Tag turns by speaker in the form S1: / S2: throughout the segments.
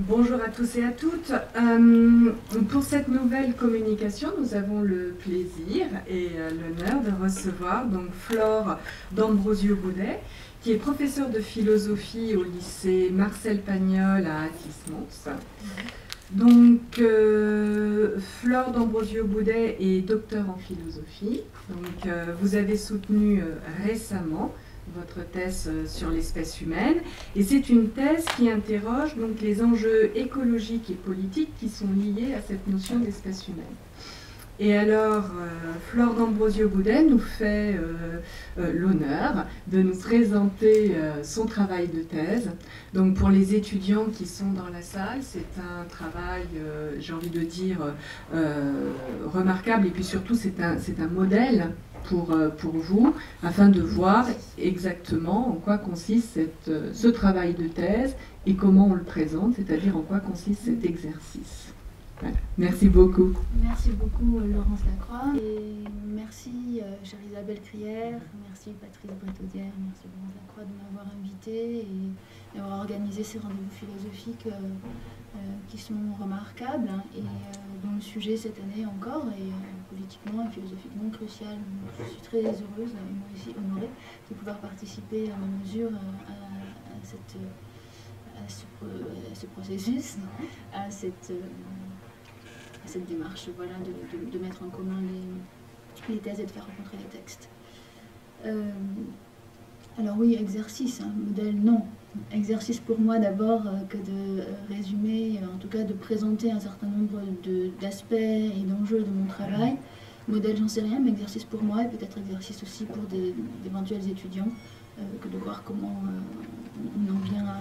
S1: Bonjour à tous et à toutes. Pour cette nouvelle communication, nous avons le plaisir et l'honneur de recevoir donc Flore d'Ambrosio-Boudet, qui est professeure de philosophie au lycée Marcel Pagnol à Athis-Mons. Donc, Flore d'Ambrosio-Boudet est docteur en philosophie. Donc, vous avez soutenu récemment votre thèse sur l'espèce humaine, et c'est une thèse qui interroge donc les enjeux écologiques et politiques qui sont liés à cette notion d'espèce humaine. Et alors, Flore d'Ambrosio-Boudet nous fait l'honneur de nous présenter son travail de thèse. Donc pour les étudiants qui sont dans la salle, c'est un travail, j'ai envie de dire, remarquable, et puis surtout c'est un modèle pour vous, afin de voir exactement en quoi consiste ce travail de thèse et comment on le présente, c'est-à-dire en quoi consiste cet exercice. Voilà. Merci beaucoup.
S2: Merci beaucoup Laurence Lacroix, et merci chère Isabelle Crière, merci Patrice Bretaudière, merci Laurence Lacroix de m'avoir invitée et d'avoir organisé ces rendez-vous philosophiques qui sont remarquables et dont le sujet cette année encore est politiquement et philosophiquement crucial. Je suis très heureuse et moi aussi honorée de pouvoir participer à ma mesure à ce processus, à cette démarche, voilà, de mettre en commun les thèses et de faire rencontrer les textes. Alors oui, exercice, hein, modèle, non. Exercice pour moi d'abord que de résumer, en tout cas de présenter un certain nombre d'aspects et d'enjeux de mon travail. Modèle, j'en sais rien, mais exercice pour moi et peut-être exercice aussi pour d'éventuels étudiants, que de voir comment on en vient à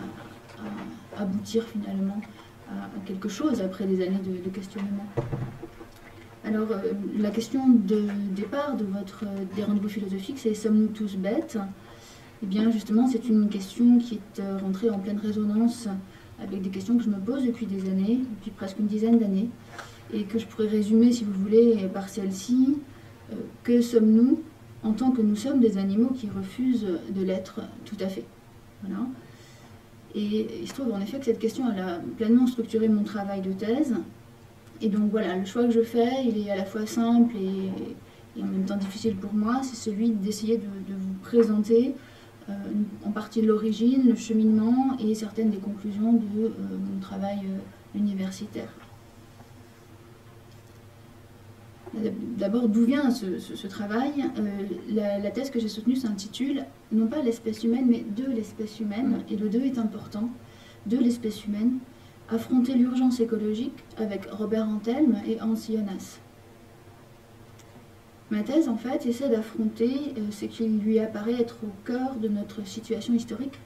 S2: aboutir finalement à quelque chose après des années de questionnement. Alors, la question de départ des rendez-vous philosophiques, c'est « Sommes-nous tous bêtes ?» Eh bien, justement, c'est une question qui est rentrée en pleine résonance avec des questions que je me pose depuis des années, depuis presque une dizaine d'années, et que je pourrais résumer, si vous voulez, par celle-ci. Que sommes-nous en tant que nous sommes des animaux qui refusent de l'être tout à fait? Voilà. Et il se trouve en effet que cette question elle a pleinement structuré mon travail de thèse. Et donc voilà, le choix que je fais, il est à la fois simple et en même temps difficile pour moi, c'est celui d'essayer de vous présenter en partie l'origine, le cheminement et certaines des conclusions de mon travail universitaire. D'abord, d'où vient ce travail? La thèse que j'ai soutenue s'intitule non pas l'espèce humaine, mais de l'espèce humaine, et le 2 est important, de l'espèce humaine, affronter l'urgence écologique avec Robert Antelme et Hans Jonas. Ma thèse, en fait, essaie d'affronter ce qui lui apparaît être au cœur de notre situation historique,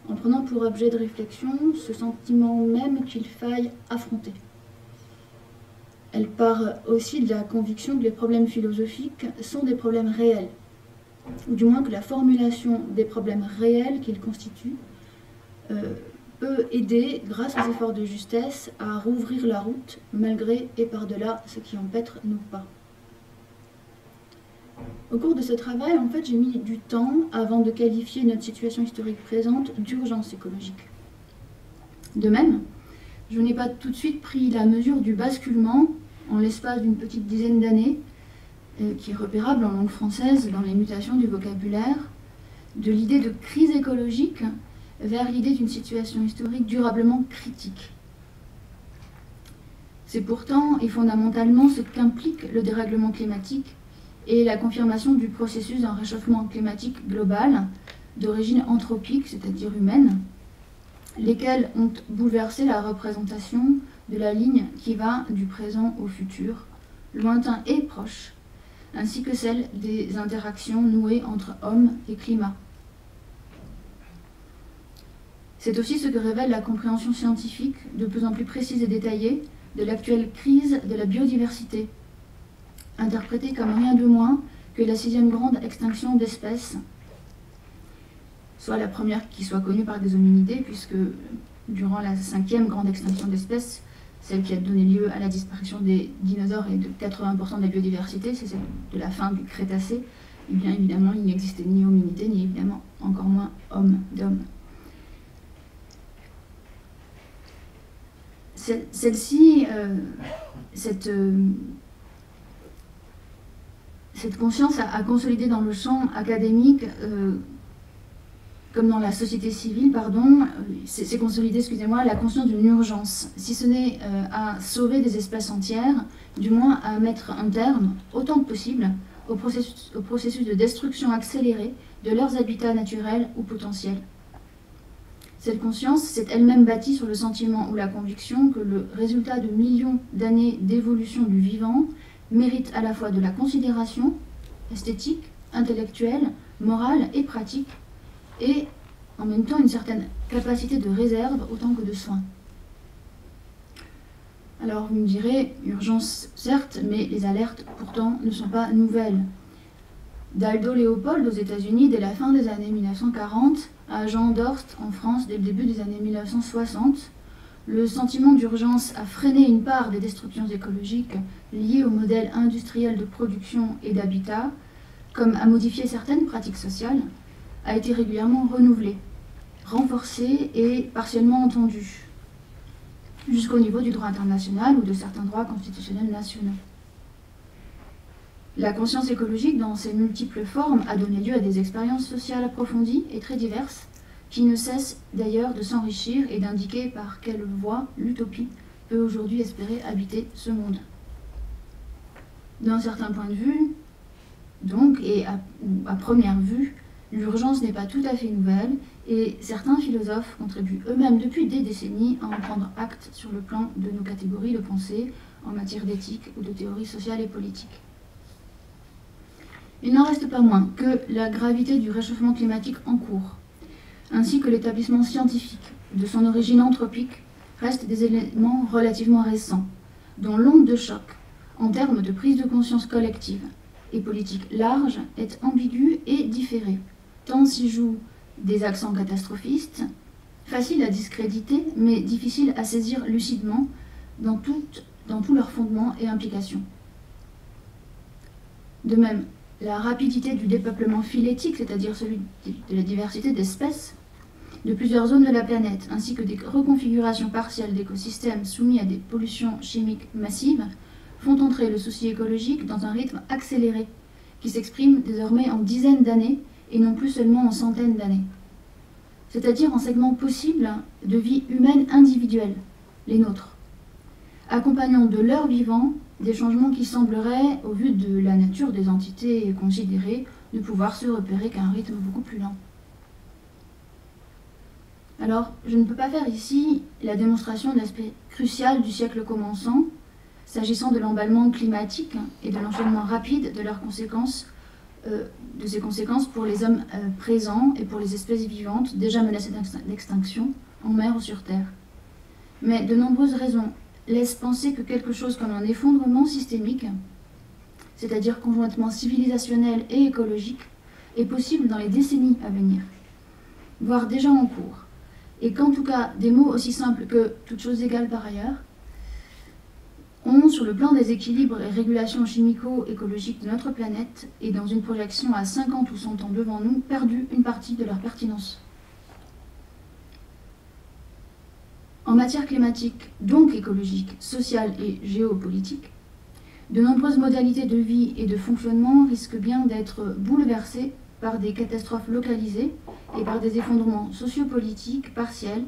S2: en prenant pour objet de réflexion ce sentiment même qu'il faille affronter. Elle part aussi de la conviction que les problèmes philosophiques sont des problèmes réels, ou du moins que la formulation des problèmes réels qu'ils constituent peut aider, grâce aux efforts de justesse, à rouvrir la route, malgré et par-delà ce qui empêtre nos pas. Au cours de ce travail, en fait, j'ai mis du temps avant de qualifier notre situation historique présente d'urgence écologique. De même, je n'ai pas tout de suite pris la mesure du basculement, en l'espace d'une petite dizaine d'années, qui est repérable en langue française dans les mutations du vocabulaire, de l'idée de crise écologique vers l'idée d'une situation historique durablement critique. C'est pourtant et fondamentalement ce qu'implique le dérèglement climatique et la confirmation du processus d'un réchauffement climatique global d'origine anthropique, c'est-à-dire humaine, lesquels ont bouleversé la représentation de la ligne qui va du présent au futur, lointain et proche, ainsi que celle des interactions nouées entre hommes et climat. C'est aussi ce que révèle la compréhension scientifique, de plus en plus précise et détaillée, de l'actuelle crise de la biodiversité, interprétée comme rien de moins que la 6e grande extinction d'espèces, soit la première qui soit connue par des hominidés, puisque durant la 5e grande extinction d'espèces, celle qui a donné lieu à la disparition des dinosaures et de 80% de la biodiversité, c'est celle de la fin du Crétacé, et bien évidemment il n'existait ni hominidés, ni évidemment encore moins d'hommes. Celle-ci, cette conscience a consolidé dans le champ académique, comme dans la société civile, c'est consolidé, excusez-moi, la conscience d'une urgence, si ce n'est à sauver des espèces entières, du moins à mettre un terme, autant que possible, au processus de destruction accélérée de leurs habitats naturels ou potentiels. Cette conscience s'est elle-même bâtie sur le sentiment ou la conviction que le résultat de millions d'années d'évolution du vivant mérite à la fois de la considération esthétique, intellectuelle, morale et pratique, et en même temps une certaine capacité de réserve autant que de soin. Alors vous me direz, urgence certes, mais les alertes pourtant ne sont pas nouvelles. D'Aldo Leopold aux États-Unis dès la fin des années 1940 à Jean Dorst en France dès le début des années 1960, le sentiment d'urgence a freiné une part des destructions écologiques liées au modèle industriel de production et d'habitat, comme à modifier certaines pratiques sociales, a été régulièrement renouvelé, renforcé et partiellement entendu, jusqu'au niveau du droit international ou de certains droits constitutionnels nationaux. La conscience écologique, dans ses multiples formes, a donné lieu à des expériences sociales approfondies et très diverses, qui ne cessent d'ailleurs de s'enrichir et d'indiquer par quelle voie l'utopie peut aujourd'hui espérer habiter ce monde. D'un certain point de vue, donc, et à première vue, l'urgence n'est pas tout à fait nouvelle, et certains philosophes contribuent eux-mêmes depuis des décennies à en prendre acte sur le plan de nos catégories de pensée en matière d'éthique ou de théorie sociale et politique. Il n'en reste pas moins que la gravité du réchauffement climatique en cours, ainsi que l'établissement scientifique de son origine anthropique, restent des éléments relativement récents, dont l'onde de choc, en termes de prise de conscience collective et politique large, est ambiguë et différée, tant s'y jouent des accents catastrophistes, faciles à discréditer, mais difficiles à saisir lucidement dans tous leurs fondements et implications. De même, la rapidité du dépeuplement phylétique, c'est-à-dire celui de la diversité d'espèces, de plusieurs zones de la planète, ainsi que des reconfigurations partielles d'écosystèmes soumis à des pollutions chimiques massives, font entrer le souci écologique dans un rythme accéléré, qui s'exprime désormais en dizaines d'années et non plus seulement en centaines d'années. C'est-à-dire en segments possibles de vie humaine individuelle, les nôtres, accompagnant de leur vivant des changements qui sembleraient, au vu de la nature des entités considérées, ne pouvoir se repérer qu'à un rythme beaucoup plus lent. Alors, je ne peux pas faire ici la démonstration de l'aspect crucial du siècle commençant, s'agissant de l'emballement climatique et de l'enchaînement rapide de leurs conséquences, de ses conséquences pour les hommes présents et pour les espèces vivantes déjà menacées d'extinction, en mer ou sur terre. Mais de nombreuses raisons laissent penser que quelque chose comme un effondrement systémique, c'est-à-dire conjointement civilisationnel et écologique, est possible dans les décennies à venir, voire déjà en cours, et qu'en tout cas des mots aussi simples que « toutes choses égales par ailleurs » ont, sur le plan des équilibres et régulations chimico-écologiques de notre planète, et dans une projection à 50 ou 100 ans devant nous, perdu une partie de leur pertinence. En matière climatique, donc écologique, sociale et géopolitique, de nombreuses modalités de vie et de fonctionnement risquent bien d'être bouleversées par des catastrophes localisées et par des effondrements sociopolitiques partiels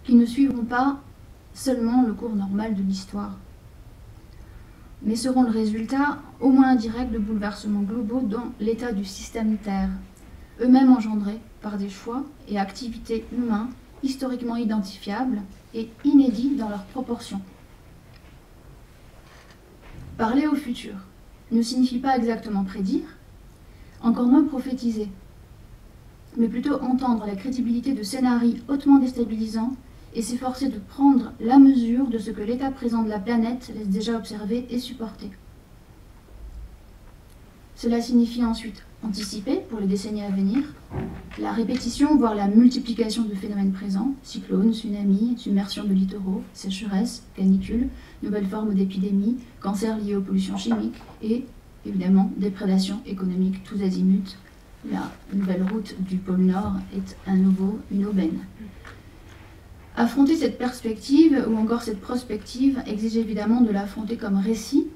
S2: qui ne suivront pas seulement le cours normal de l'histoire, mais seront le résultat, au moins indirect, de bouleversements globaux dans l'état du système Terre, eux-mêmes engendrés par des choix et activités humains historiquement identifiables et inédits dans leurs proportions. Parler au futur ne signifie pas exactement prédire, encore moins prophétiser, mais plutôt entendre la crédibilité de scénarios hautement déstabilisants et s'efforcer de prendre la mesure de ce que l'état présent de la planète laisse déjà observer et supporter. Cela signifie ensuite anticiper, pour les décennies à venir, la répétition, voire la multiplication de phénomènes présents, cyclones, tsunamis, submersion de littoraux, sécheresses, canicules, nouvelles formes d'épidémies, cancers liés aux pollutions chimiques et, évidemment, des prédations économiques tous azimuts. La nouvelle route du pôle Nord est à nouveau une aubaine. Affronter cette perspective, ou encore cette prospective, exige évidemment de l'affronter comme récit,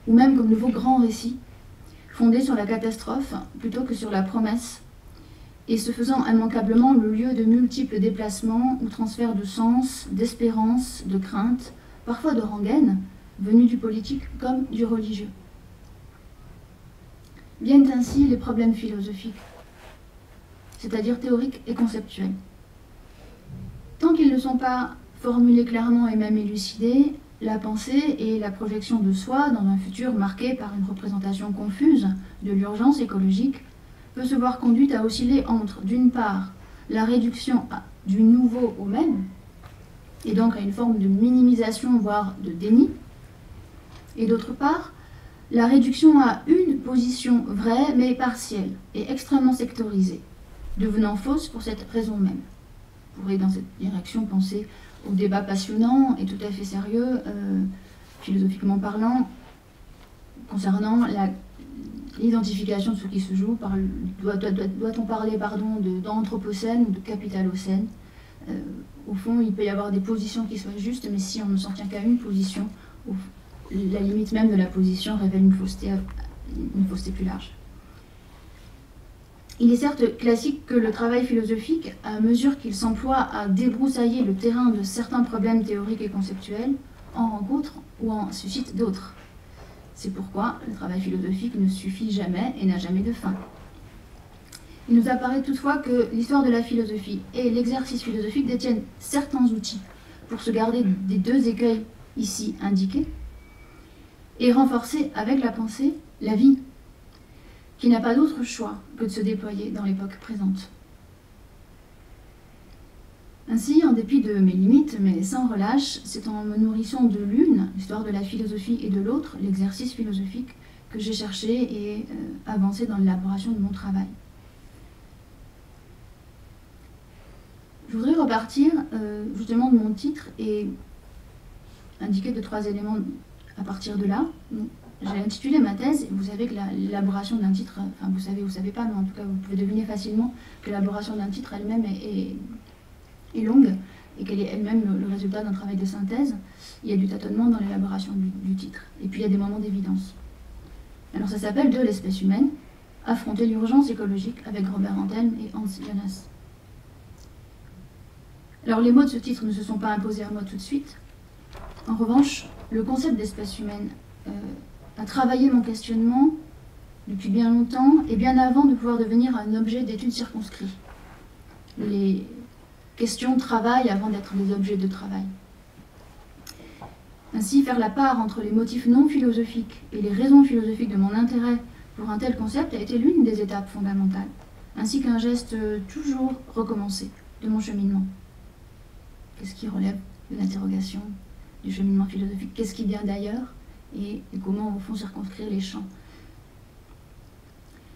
S2: ou même comme nouveau grand récit, fondé sur la catastrophe plutôt que sur la promesse, et se faisant immanquablement le lieu de multiples déplacements ou transferts de sens, d'espérance, de crainte, parfois de rengaine, venus du politique comme du religieux. Viennent ainsi les problèmes philosophiques, c'est-à-dire théoriques et conceptuels. Tant qu'ils ne sont pas formulés clairement et même élucidés, la pensée et la projection de soi dans un futur marqué par une représentation confuse de l'urgence écologique peut se voir conduite à osciller entre, d'une part, la réduction du nouveau au même, et donc à une forme de minimisation, voire de déni, et d'autre part, la réduction à une position vraie mais partielle et extrêmement sectorisée, devenant fausse pour cette raison même. Vous pourrez dans cette direction penser au débat passionnant et tout à fait sérieux, philosophiquement parlant, concernant l'identification de ce qui se joue. Doit-on parler d'anthropocène ou de capitalocène? Au fond, il peut y avoir des positions qui soient justes, mais si on ne s'en tient qu'à une position, la limite même de la position révèle une fausseté plus large. Il est certes classique que le travail philosophique, à mesure qu'il s'emploie à débroussailler le terrain de certains problèmes théoriques et conceptuels, en rencontre ou en suscite d'autres. C'est pourquoi le travail philosophique ne suffit jamais et n'a jamais de fin. Il nous apparaît toutefois que l'histoire de la philosophie et l'exercice philosophique détiennent certains outils pour se garder des deux écueils ici indiqués et renforcer avec la pensée la vie, qui n'a pas d'autre choix que de se déployer dans l'époque présente. Ainsi, en dépit de mes limites, mais sans relâche, c'est en me nourrissant de l'une, l'histoire de la philosophie, et de l'autre, l'exercice philosophique, que j'ai cherché et avancé dans l'élaboration de mon travail. Je voudrais repartir justement de mon titre et indiquer 2-3 éléments à partir de là. J'ai intitulé ma thèse, vous savez que l'élaboration d'un titre, enfin vous savez pas, mais en tout cas vous pouvez deviner facilement que l'élaboration d'un titre elle-même est longue et qu'elle est elle-même le résultat d'un travail de synthèse. Il y a du tâtonnement dans l'élaboration du titre. Et puis il y a des moments d'évidence. Alors ça s'appelle De l'espèce humaine, affronter l'urgence écologique avec Robert Antelme et Hans Jonas. Alors les mots de ce titre ne se sont pas imposés à moi tout de suite. En revanche, le concept d'espèce humaine a travaillé mon questionnement depuis bien longtemps et bien avant de pouvoir devenir un objet d'étude circonscrit. Les questions travaillent avant d'être des objets de travail. Ainsi, faire la part entre les motifs non philosophiques et les raisons philosophiques de mon intérêt pour un tel concept a été l'une des étapes fondamentales, ainsi qu'un geste toujours recommencé de mon cheminement. Qu'est-ce qui relève de l'interrogation du cheminement philosophique? Qu'est-ce qui vient d'ailleurs? Et comment, au fond, circonscrire les champs.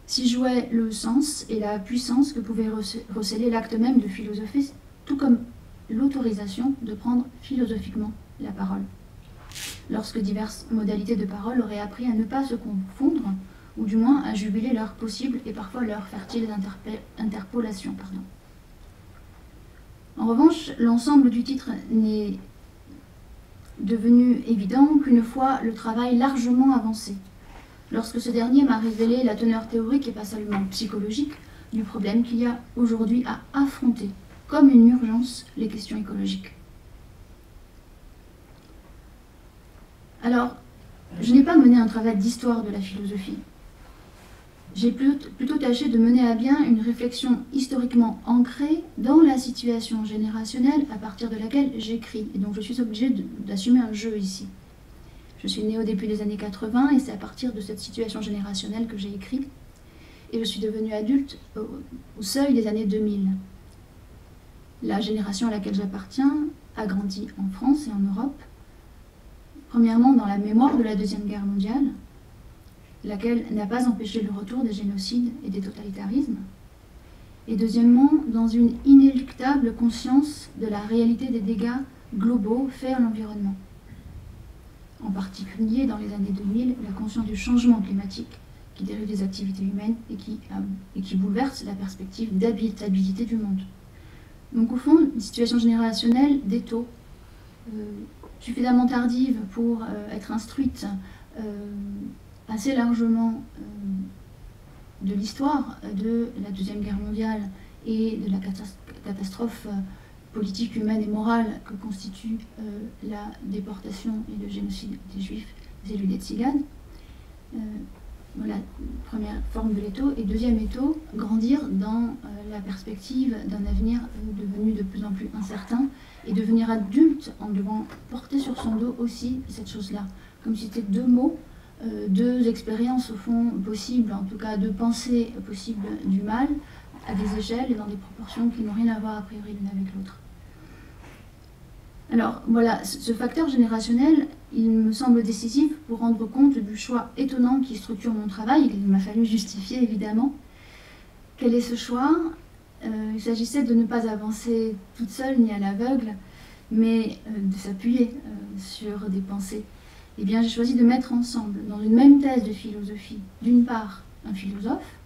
S2: Si jouait le sens et la puissance que pouvait recéler l'acte même de philosopher, tout comme l'autorisation de prendre philosophiquement la parole, lorsque diverses modalités de parole auraient appris à ne pas se confondre, ou du moins à jubiler leurs possibles et parfois leurs fertiles interpolations. En revanche, l'ensemble du titre n'est devenu évident qu'une fois le travail largement avancé, lorsque ce dernier m'a révélé la teneur théorique et pas seulement psychologique du problème qu'il y a aujourd'hui à affronter comme une urgence les questions écologiques. Alors, je n'ai pas mené un travail d'histoire de la philosophie. J'ai plutôt tâché de mener à bien une réflexion historiquement ancrée dans la situation générationnelle à partir de laquelle j'écris. Et donc je suis obligée d'assumer un jeu ici. Je suis née au début des années 80 et c'est à partir de cette situation générationnelle que j'ai écrit. Et je suis devenue adulte au seuil des années 2000. La génération à laquelle j'appartiens a grandi en France et en Europe. Premièrement dans la mémoire de la Deuxième Guerre mondiale, laquelle n'a pas empêché le retour des génocides et des totalitarismes, et deuxièmement, dans une inéluctable conscience de la réalité des dégâts globaux faits à l'environnement. En particulier, dans les années 2000, la conscience du changement climatique qui dérive des activités humaines et qui bouleverse la perspective d'habitabilité du monde. Donc au fond, une situation générationnelle d'étau, suffisamment tardive pour être instruite assez largement de l'histoire de la Deuxième Guerre mondiale et de la catastrophe politique, humaine et morale que constitue la déportation et le génocide des Juifs, des Élus, des Tziganes. Voilà, première forme de l'étau. Et deuxième étau, grandir dans la perspective d'un avenir devenu de plus en plus incertain et devenir adulte en devant porter sur son dos aussi cette chose-là. Comme si c'était deux mots, deux expériences au fond possibles, en tout cas deux pensées possibles du mal, à des échelles et dans des proportions qui n'ont rien à voir a priori l'une avec l'autre. Alors voilà, ce facteur générationnel, il me semble décisif pour rendre compte du choix étonnant qui structure mon travail, et qu'il m'a fallu justifier évidemment. Quel est ce choix? Il s'agissait de ne pas avancer toute seule ni à l'aveugle, mais de s'appuyer sur des pensées. Eh bien, j'ai choisi de mettre ensemble, dans une même thèse de philosophie, d'une part un philosophe,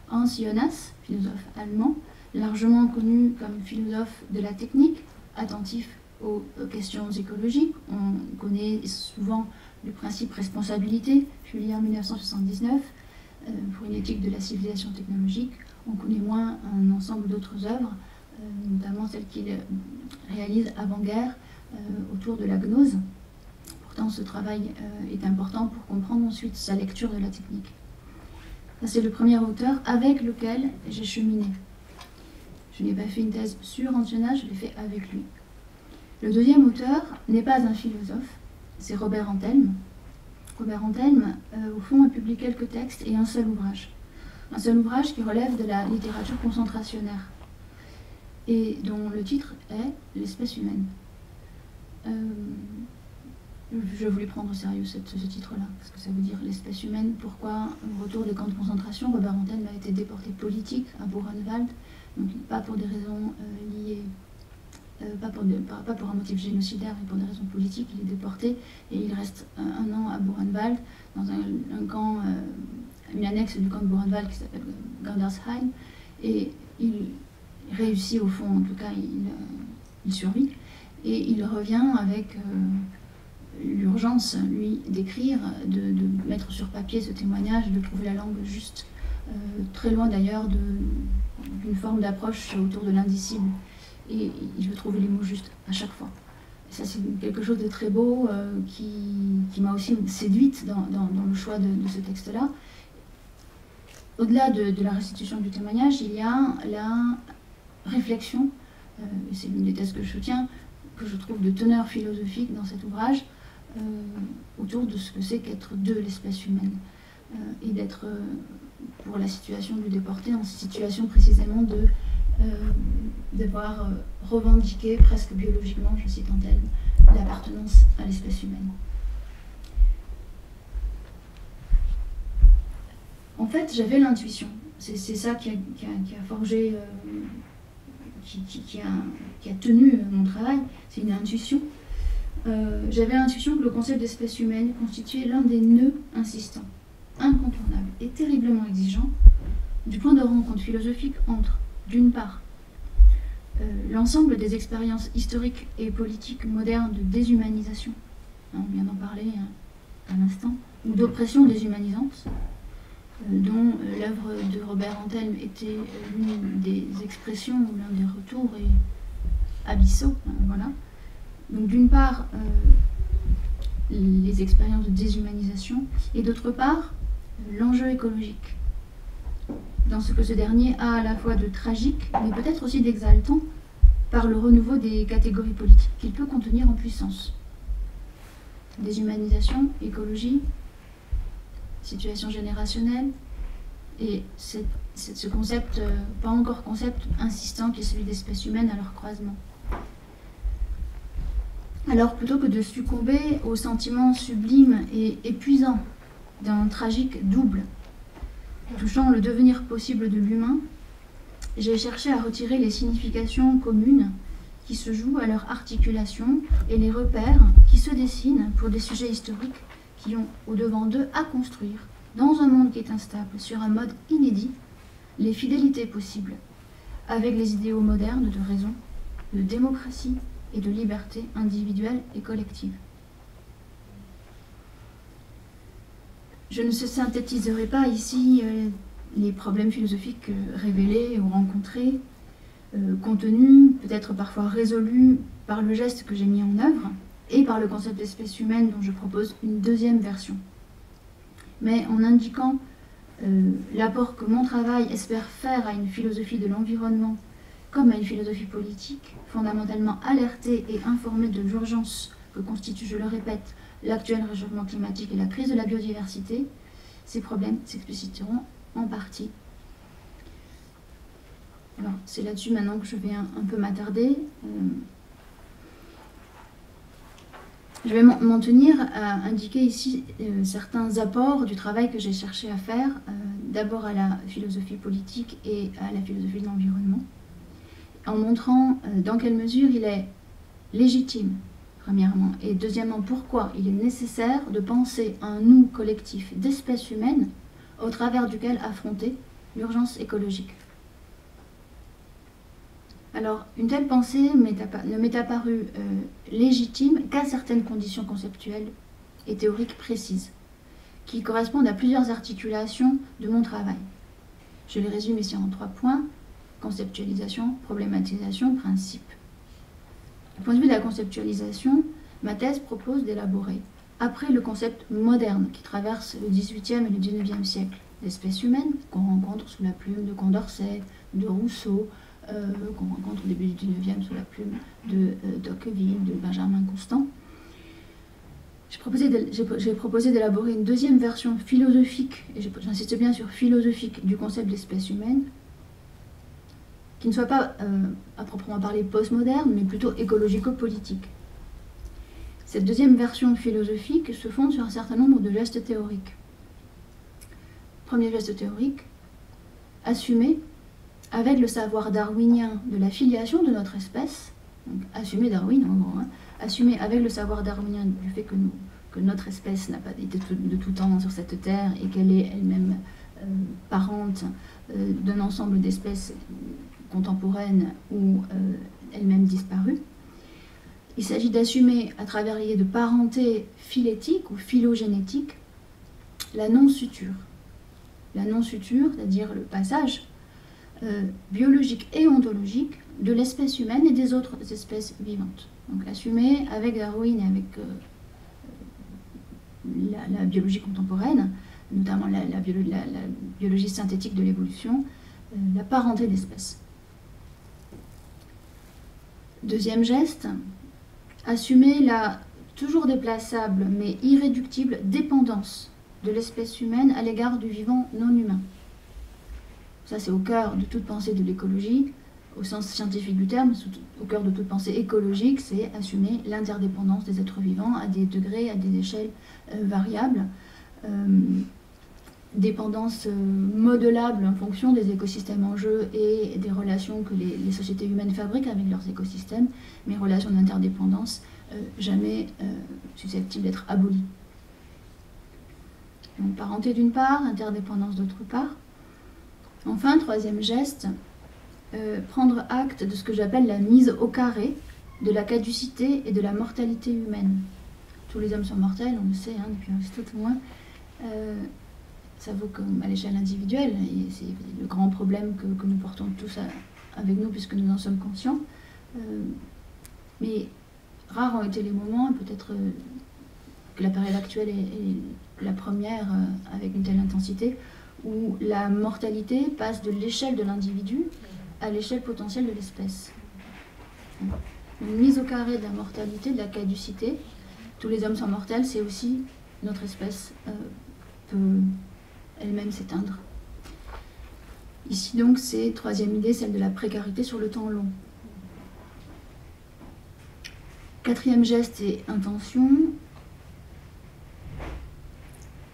S2: Hans Jonas, philosophe allemand, largement connu comme philosophe de la technique, attentif aux questions écologiques. On connaît souvent le principe responsabilité, publié en 1979, pour une éthique de la civilisation technologique. On connaît moins un ensemble d'autres œuvres, notamment celles qu'il réalise avant-guerre autour de la gnose. Pourtant, ce travail est important pour comprendre ensuite sa lecture de la technique. Ça, c'est le premier auteur avec lequel j'ai cheminé. Je n'ai pas fait une thèse sur Hans Jonas, je l'ai fait avec lui. Le deuxième auteur n'est pas un philosophe, c'est Robert Antelme. Robert Antelme, au fond, a publié quelques textes et un seul ouvrage. Un seul ouvrage qui relève de la littérature concentrationnaire et dont le titre est « L'espèce humaine ». Je voulais prendre au sérieux ce titre-là, parce que ça veut dire l'espèce humaine. Pourquoi, au retour des camps de concentration, Robert Antelme a été déporté politique à Buchenwald, donc pas pour des raisons liées, pas pour un motif génocidaire, mais pour des raisons politiques. Il est déporté et il reste un an à Buchenwald, dans un camp, une annexe du camp de Buchenwald qui s'appelle Gandersheim, et il réussit au fond, en tout cas il survit, et il revient avec l'urgence, lui, d'écrire, de mettre sur papier ce témoignage, de trouver la langue juste, très loin d'ailleurs d'une forme d'approche autour de l'indicible. Et il veut trouver les mots justes à chaque fois. Et ça, c'est quelque chose de très beau qui m'a aussi séduite dans le choix de ce texte-là. Au-delà de la restitution du témoignage, il y a la réflexion, et c'est l'une des thèses que je soutiens, que je trouve de teneur philosophique dans cet ouvrage, autour de ce que c'est qu'être de l'espèce humaine, et d'être, pour la situation du déporté, en situation précisément de devoir revendiquer presque biologiquement, je cite Antelme, l'appartenance à l'espèce humaine. En fait, j'avais l'intuition. C'est ça qui a forgé, qui a tenu mon travail. C'est une intuition. J'avais l'intuition que le concept d'espèce humaine constituait l'un des nœuds insistants, incontournables et terriblement exigeants du point de rencontre philosophique entre, d'une part, l'ensemble des expériences historiques et politiques modernes de déshumanisation, on vient d'en parler à l'instant, ou d'oppression déshumanisante, dont l'œuvre de Robert Antelme était l'une des expressions ou l'un des retours et abyssaux, voilà. Donc d'une part, les expériences de déshumanisation, et d'autre part, l'enjeu écologique, dans ce que ce dernier a à la fois de tragique, mais peut-être aussi d'exaltant, par le renouveau des catégories politiques qu'il peut contenir en puissance. Déshumanisation, écologie, situation générationnelle, et ce concept, pas encore concept insistant, qui est celui d'espèce humaine à leur croisement. Alors, plutôt que de succomber au sentiment sublime et épuisant d'un tragique double, touchant le devenir possible de l'humain, j'ai cherché à retirer les significations communes qui se jouent à leur articulation et les repères qui se dessinent pour des sujets historiques qui ont au-devant d'eux à construire, dans un monde qui est instable, sur un mode inédit, les fidélités possibles, avec les idéaux modernes de raison de démocratie et de liberté individuelle et collective. Je ne synthétiserai pas ici les problèmes philosophiques révélés ou rencontrés, contenus, peut-être parfois résolus par le geste que j'ai mis en œuvre et par le concept d'espèce humaine dont je propose une deuxième version. Mais en indiquant l'apport que mon travail espère faire à une philosophie de l'environnement comme à une philosophie politique, fondamentalement alertée et informée de l'urgence que constitue, je le répète, l'actuel réchauffement climatique et la crise de la biodiversité, ces problèmes s'expliciteront en partie. Alors, c'est là-dessus maintenant que je vais un peu m'attarder. Je vais m'en tenir à indiquer ici certains apports du travail que j'ai cherché à faire, d'abord à la philosophie politique et à la philosophie de l'environnement, en montrant dans quelle mesure il est légitime, premièrement, et deuxièmement, pourquoi il est nécessaire de penser un nous collectif d'espèces humaines au travers duquel affronter l'urgence écologique. Alors, une telle pensée ne m'est apparue légitime qu'à certaines conditions conceptuelles et théoriques précises, qui correspondent à plusieurs articulations de mon travail. Je les résume ici en 3 points: conceptualisation, problématisation, principe. Du point de vue de la conceptualisation, ma thèse propose d'élaborer, après le concept moderne qui traverse le XVIIIe et le XIXe siècle, l'espèce humaine qu'on rencontre sous la plume de Condorcet, de Rousseau, qu'on rencontre au début du XIXe sous la plume de Tocqueville, de Benjamin Constant. J'ai proposé d'élaborer une deuxième version philosophique, et j'insiste bien sur philosophique, du concept d'espèce humaine, qui ne soit pas à proprement parler postmoderne, mais plutôt écologico-politique. Cette deuxième version philosophique se fonde sur un certain nombre de gestes théoriques. Premier geste théorique, assumer avec le savoir darwinien de la filiation de notre espèce, donc assumer Darwin en gros, assumer avec le savoir darwinien du fait que notre espèce n'a pas été de tout temps sur cette terre et qu'elle est elle-même parente d'un ensemble d'espèces contemporaines ou elles-mêmes disparues. Il s'agit d'assumer à travers l'idée de parenté phylétique ou phylogénétique la non-suture. La non-suture, c'est-à-dire le passage biologique et ontologique de l'espèce humaine et des autres espèces vivantes. Donc assumer avec Darwin et avec la biologie contemporaine, notamment la biologie synthétique de l'évolution, la parenté d'espèces. Deuxième geste, assumer la toujours déplaçable mais irréductible dépendance de l'espèce humaine à l'égard du vivant non humain. Ça, c'est au cœur de toute pensée de l'écologie, au sens scientifique du terme, au cœur de toute pensée écologique, c'est assumer l'interdépendance des êtres vivants à des degrés, à des échelles variables, dépendance modelable en fonction des écosystèmes en jeu et des relations que les sociétés humaines fabriquent avec leurs écosystèmes, mais relations d'interdépendance jamais susceptibles d'être abolies. Donc parenté d'une part, interdépendance d'autre part. Enfin, troisième geste, prendre acte de ce que j'appelle la mise au carré de la caducité et de la mortalité humaine. Tous les hommes sont mortels, on le sait, depuis Aristote au moins. Ça vaut comme à l'échelle individuelle, et c'est le grand problème que nous portons tous avec nous puisque nous en sommes conscients. Mais rares ont été les moments, peut-être que la période actuelle est la première avec une telle intensité, où la mortalité passe de l'échelle de l'individu à l'échelle potentielle de l'espèce. Une mise au carré de la mortalité, de la caducité. Tous les hommes sont mortels, c'est aussi notre espèce peut elle-même s'éteindre. Ici donc, c'est troisième idée, celle de la précarité sur le temps long. Quatrième geste et intention.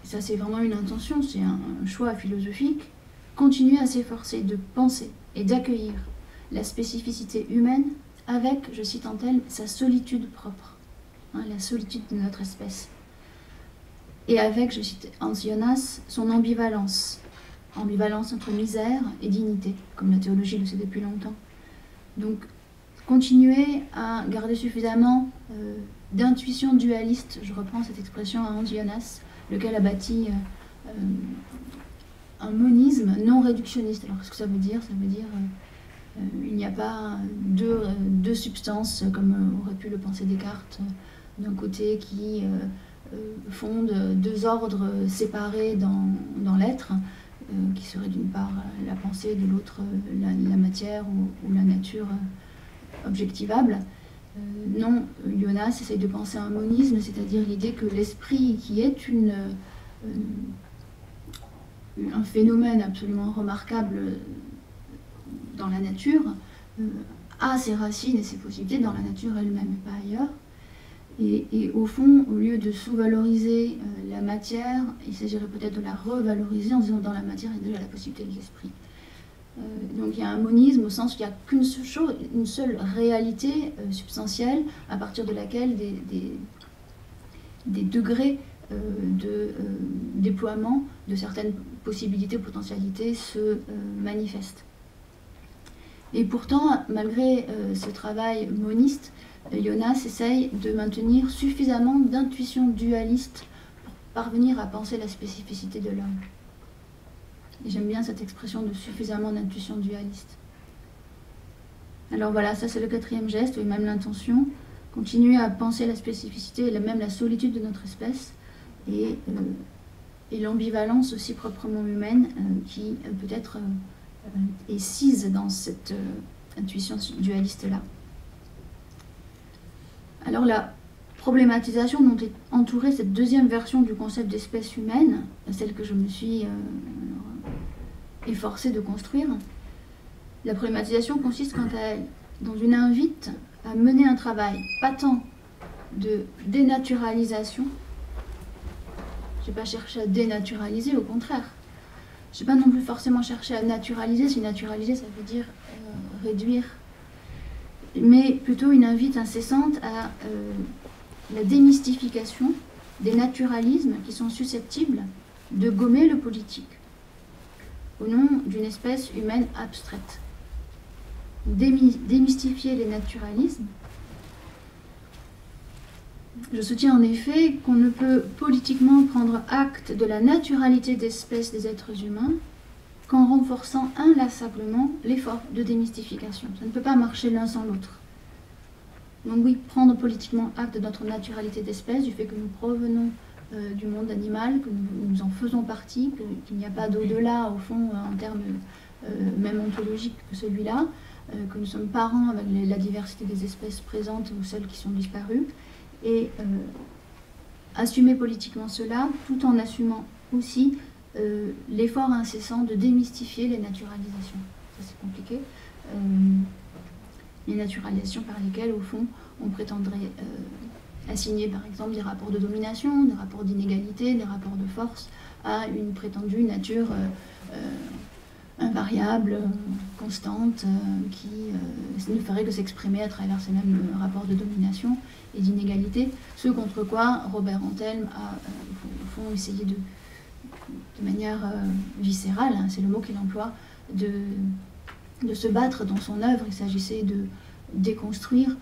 S2: Ça, c'est vraiment une intention, c'est un choix philosophique. Continuer à s'efforcer de penser et d'accueillir la spécificité humaine avec, je cite en tel, sa solitude propre, la solitude de notre espèce. Et avec, je cite Ancionas, son ambivalence entre misère et dignité, comme la théologie le sait depuis longtemps. Donc, continuer à garder suffisamment d'intuition dualiste, je reprends cette expression à Hans Jonas, lequel a bâti un monisme non réductionniste. Alors qu'est-ce que ça veut dire? Ça veut dire il n'y a pas deux substances, comme aurait pu le penser Descartes, d'un côté qui fondent deux ordres séparés dans l'être, qui serait d'une part la pensée, de l'autre la matière ou la nature objectivable. Non, Jonas essaye de penser un monisme, c'est-à-dire l'idée que l'esprit, qui est un phénomène absolument remarquable dans la nature, a ses racines et ses possibilités dans la nature elle-même et pas ailleurs. Et au fond, au lieu de sous-valoriser la matière, il s'agirait peut-être de la revaloriser en disant que dans la matière, il y a déjà la possibilité de l'esprit. Donc il y a un monisme au sens où il n'y a qu'une seule chose, une seule réalité substantielle à partir de laquelle des degrés de déploiement de certaines possibilités ou potentialités se manifestent. Et pourtant, malgré ce travail moniste, Jonas essaye de maintenir suffisamment d'intuition dualiste pour parvenir à penser la spécificité de l'homme. Et j'aime bien cette expression de suffisamment d'intuition dualiste. Alors voilà, ça c'est le quatrième geste, et même l'intention. Continuer à penser la spécificité et même la solitude de notre espèce, et l'ambivalence aussi proprement humaine qui peut-être est sise dans cette intuition dualiste-là. Alors la problématisation dont est entourée cette deuxième version du concept d'espèce humaine, celle que je me suis efforcée de construire, la problématisation consiste quant à elle dans une invite à mener un travail pas tant de dénaturalisation. Je n'ai pas cherché à dénaturaliser, au contraire. Je n'ai pas non plus forcément cherché à naturaliser. Si naturaliser, ça veut dire réduire. Mais plutôt une invite incessante à la démystification des naturalismes qui sont susceptibles de gommer le politique au nom d'une espèce humaine abstraite. Démystifier les naturalismes. Je soutiens en effet qu'on ne peut politiquement prendre acte de la naturalité d'espèce des êtres humains qu'en renforçant inlassablement l'effort de démystification. Ça ne peut pas marcher l'un sans l'autre. Donc oui, prendre politiquement acte de notre naturalité d'espèce, du fait que nous provenons du monde animal, que nous en faisons partie, qu'il n'y a pas d'au-delà, au fond, en termes même ontologiques que celui-là, que nous sommes parents avec la diversité des espèces présentes ou celles qui sont disparues, et assumer politiquement cela, tout en assumant aussi l'effort incessant de démystifier les naturalisations. Ça c'est compliqué. Les naturalisations par lesquelles, au fond, on prétendrait assigner par exemple des rapports de domination, des rapports d'inégalité, des rapports de force à une prétendue nature invariable, constante, qui ne ferait que s'exprimer à travers ces mêmes rapports de domination et d'inégalité, ce contre quoi Robert Antelme a, au fond, essayé de manière viscérale, hein, c'est le mot qu'il emploie, de se battre dans son œuvre. Il s'agissait de déconstruire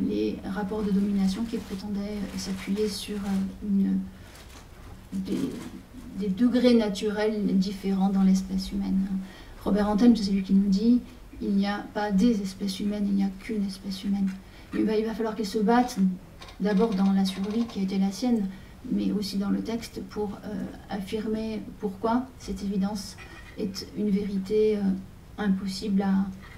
S2: les rapports de domination qui prétendaient s'appuyer sur des degrés naturels différents dans l'espèce humaine. Robert Antelme, c'est celui qui nous dit il n'y a pas des espèces humaines, il n'y a qu'une espèce humaine. Il va falloir qu'elle se batte d'abord dans la survie qui a été la sienne, mais aussi dans le texte pour affirmer pourquoi cette évidence est une vérité impossible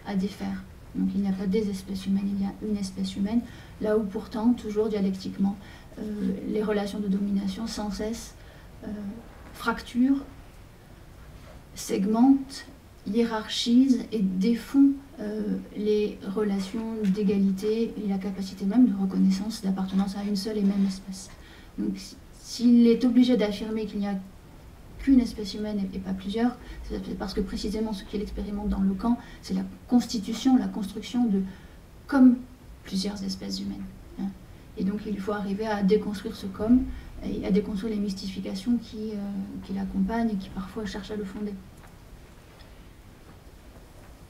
S2: à défaire. Donc il n'y a pas des espèces humaines, il y a une espèce humaine, là où pourtant, toujours dialectiquement, les relations de domination sans cesse fracturent, segmentent, hiérarchisent et défont les relations d'égalité et la capacité même de reconnaissance d'appartenance à une seule et même espèce. Donc s'il est obligé d'affirmer qu'il n'y a qu'une espèce humaine et pas plusieurs, c'est parce que précisément ce qu'il expérimente dans le camp, c'est la constitution, la construction de comme plusieurs espèces humaines. Hein. Et donc il faut arriver à déconstruire ce comme et à déconstruire les mystifications qui l'accompagnent et qui parfois cherchent à le fonder.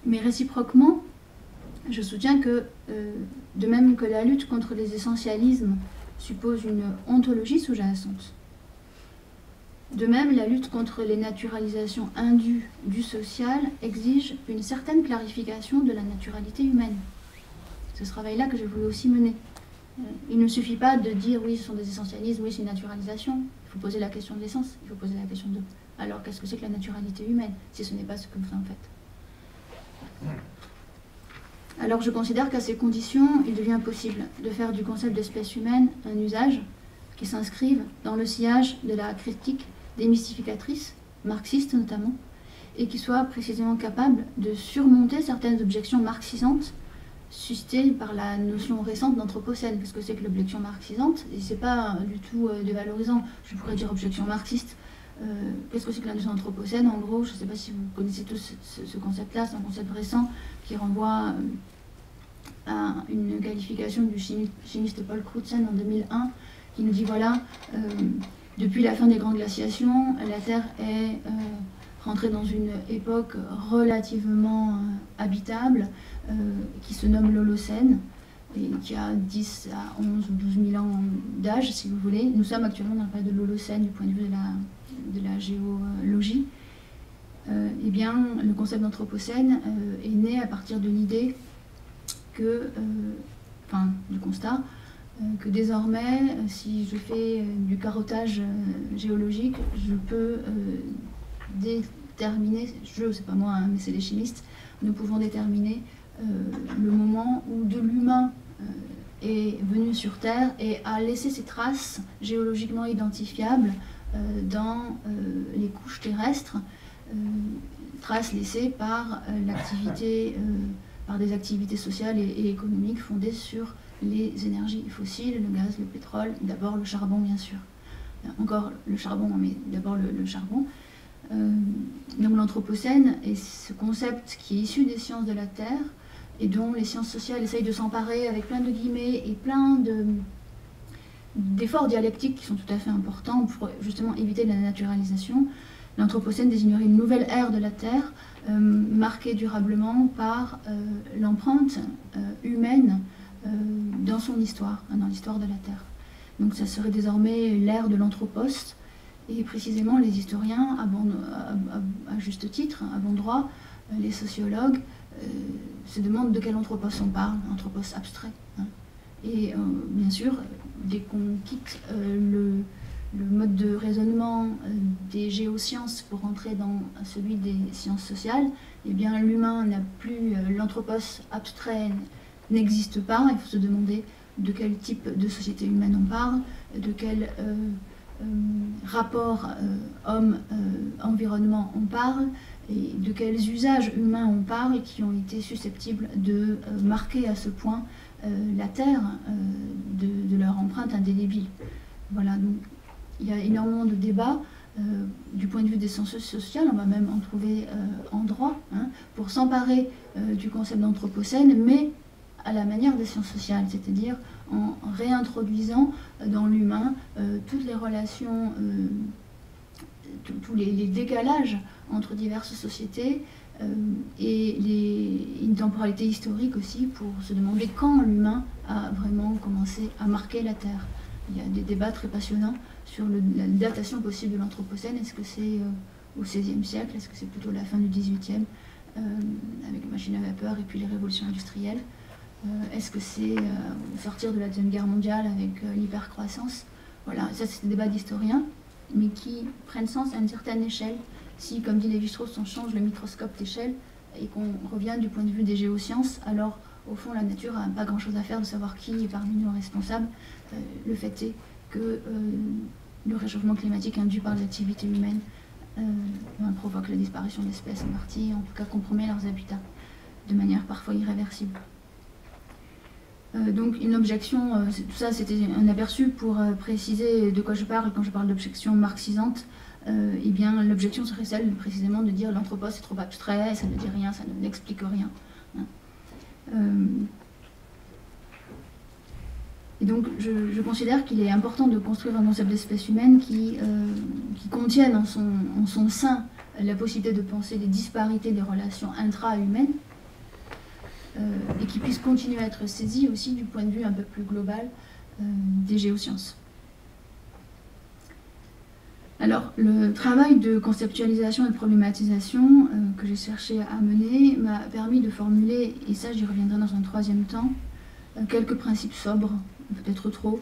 S2: Mais réciproquement, je soutiens que, de même que la lutte contre les essentialismes suppose une ontologie sous-jacente, de même la lutte contre les naturalisations indues du social exige une certaine clarification de la naturalité humaine. C'est ce travail-là que j'ai voulu aussi mener. Il ne suffit pas de dire oui, ce sont des essentialismes, oui, c'est une naturalisation. Il faut poser la question de l'essence, il faut poser la question de alors qu'est-ce que c'est que la naturalité humaine, si ce n'est pas ce que vous en faites. Alors je considère qu'à ces conditions, il devient possible de faire du concept d'espèce humaine un usage qui s'inscrive dans le sillage de la critique démystificatrice, marxiste notamment, et qui soit précisément capable de surmonter certaines objections marxisantes suscitée par la notion récente d'anthropocène. Qu'est-ce que c'est que l'objection marxisante? Et c'est pas du tout dévalorisant. Je pourrais dire objection marxiste. Qu'est-ce que c'est que la notion d'anthropocène? En gros, je ne sais pas si vous connaissez tous ce concept-là, c'est un concept récent qui renvoie à une qualification du chimiste Paul Crutzen en 2001, qui nous dit voilà, depuis la fin des grandes glaciations, la Terre est rentrée dans une époque relativement habitable, qui se nomme l'Holocène, et qui a 10 à 11 ou 12 000 ans d'âge, si vous voulez. Nous sommes actuellement dans la période de l'Holocène du point de vue de la géologie. Eh bien, le concept d'anthropocène est né à partir de l'idée que, du constat, que désormais, si je fais du carottage géologique, je peux déterminer, c'est pas moi, hein, mais c'est les chimistes, nous pouvons déterminer le moment où de l'humain est venu sur Terre et a laissé ses traces géologiquement identifiables dans les couches terrestres, traces laissées par l'activité, par des activités sociales et économiques fondées sur les énergies fossiles, le gaz, le pétrole, d'abord le charbon bien sûr. Encore le charbon, mais d'abord le charbon. Donc l'anthropocène est ce concept qui est issu des sciences de la Terre et dont les sciences sociales essayent de s'emparer avec plein de guillemets et plein d'efforts dialectiques qui sont tout à fait importants pour justement éviter la naturalisation. L'anthropocène désignerait une nouvelle ère de la Terre marquée durablement par l'empreinte humaine dans son histoire, dans l'histoire de la Terre. Donc ça serait désormais l'ère de l'anthropos. Et précisément, les historiens, à juste titre, à bon droit, les sociologues se demandent de quel anthropos on parle, anthropos abstrait. Hein. Et bien sûr, dès qu'on quitte le mode de raisonnement des géosciences pour entrer dans celui des sciences sociales, eh bien l'humain n'a plus, l'anthropos abstrait n'existe pas. Il faut se demander de quel type de société humaine on parle, de quel rapport homme-environnement on parle, et de quels usages humains on parle qui ont été susceptibles de marquer à ce point la Terre de leur empreinte indélébile. Voilà, donc il y a énormément de débats du point de vue des sciences sociales, on va même en trouver en droit, hein, pour s'emparer du concept d'anthropocène, mais à la manière des sciences sociales, c'est-à-dire en réintroduisant dans l'humain toutes les relations, tous les décalages entre diverses sociétés et une temporalité historique aussi pour se demander quand l'humain a vraiment commencé à marquer la Terre. Il y a des débats très passionnants sur la datation possible de l'anthropocène. Est-ce que c'est au XVIe siècle? Est-ce que c'est plutôt la fin du XVIIIe avec les machines à vapeur et puis les révolutions industrielles? Est-ce que c'est sortir de la Deuxième Guerre mondiale avec l'hypercroissance? Voilà, ça c'est des débats d'historiens, mais qui prennent sens à une certaine échelle. Si, comme dit Lévi-Strauss, on change le microscope d'échelle et qu'on revient du point de vue des géosciences, alors au fond la nature n'a pas grand-chose à faire de savoir qui est parmi nous responsable. Le fait est que le réchauffement climatique induit par les activités humaines provoque la disparition d'espèces en partie, en tout cas compromet leurs habitats de manière parfois irréversible. Donc une objection, tout ça c'était un aperçu pour préciser de quoi je parle quand je parle d'objection marxisante. Eh bien l'objection serait celle précisément de dire l'anthropos c'est trop abstrait, ça ne dit rien, ça n'explique rien. Hein. Et donc je considère qu'il est important de construire un concept d'espèce humaine qui contienne en son sein la possibilité de penser les disparités des relations intra-humaines, et qui puisse continuer à être saisi aussi du point de vue un peu plus global des géosciences. Alors, le travail de conceptualisation et de problématisation que j'ai cherché à mener m'a permis de formuler, et ça j'y reviendrai dans un troisième temps, quelques principes sobres, peut-être trop,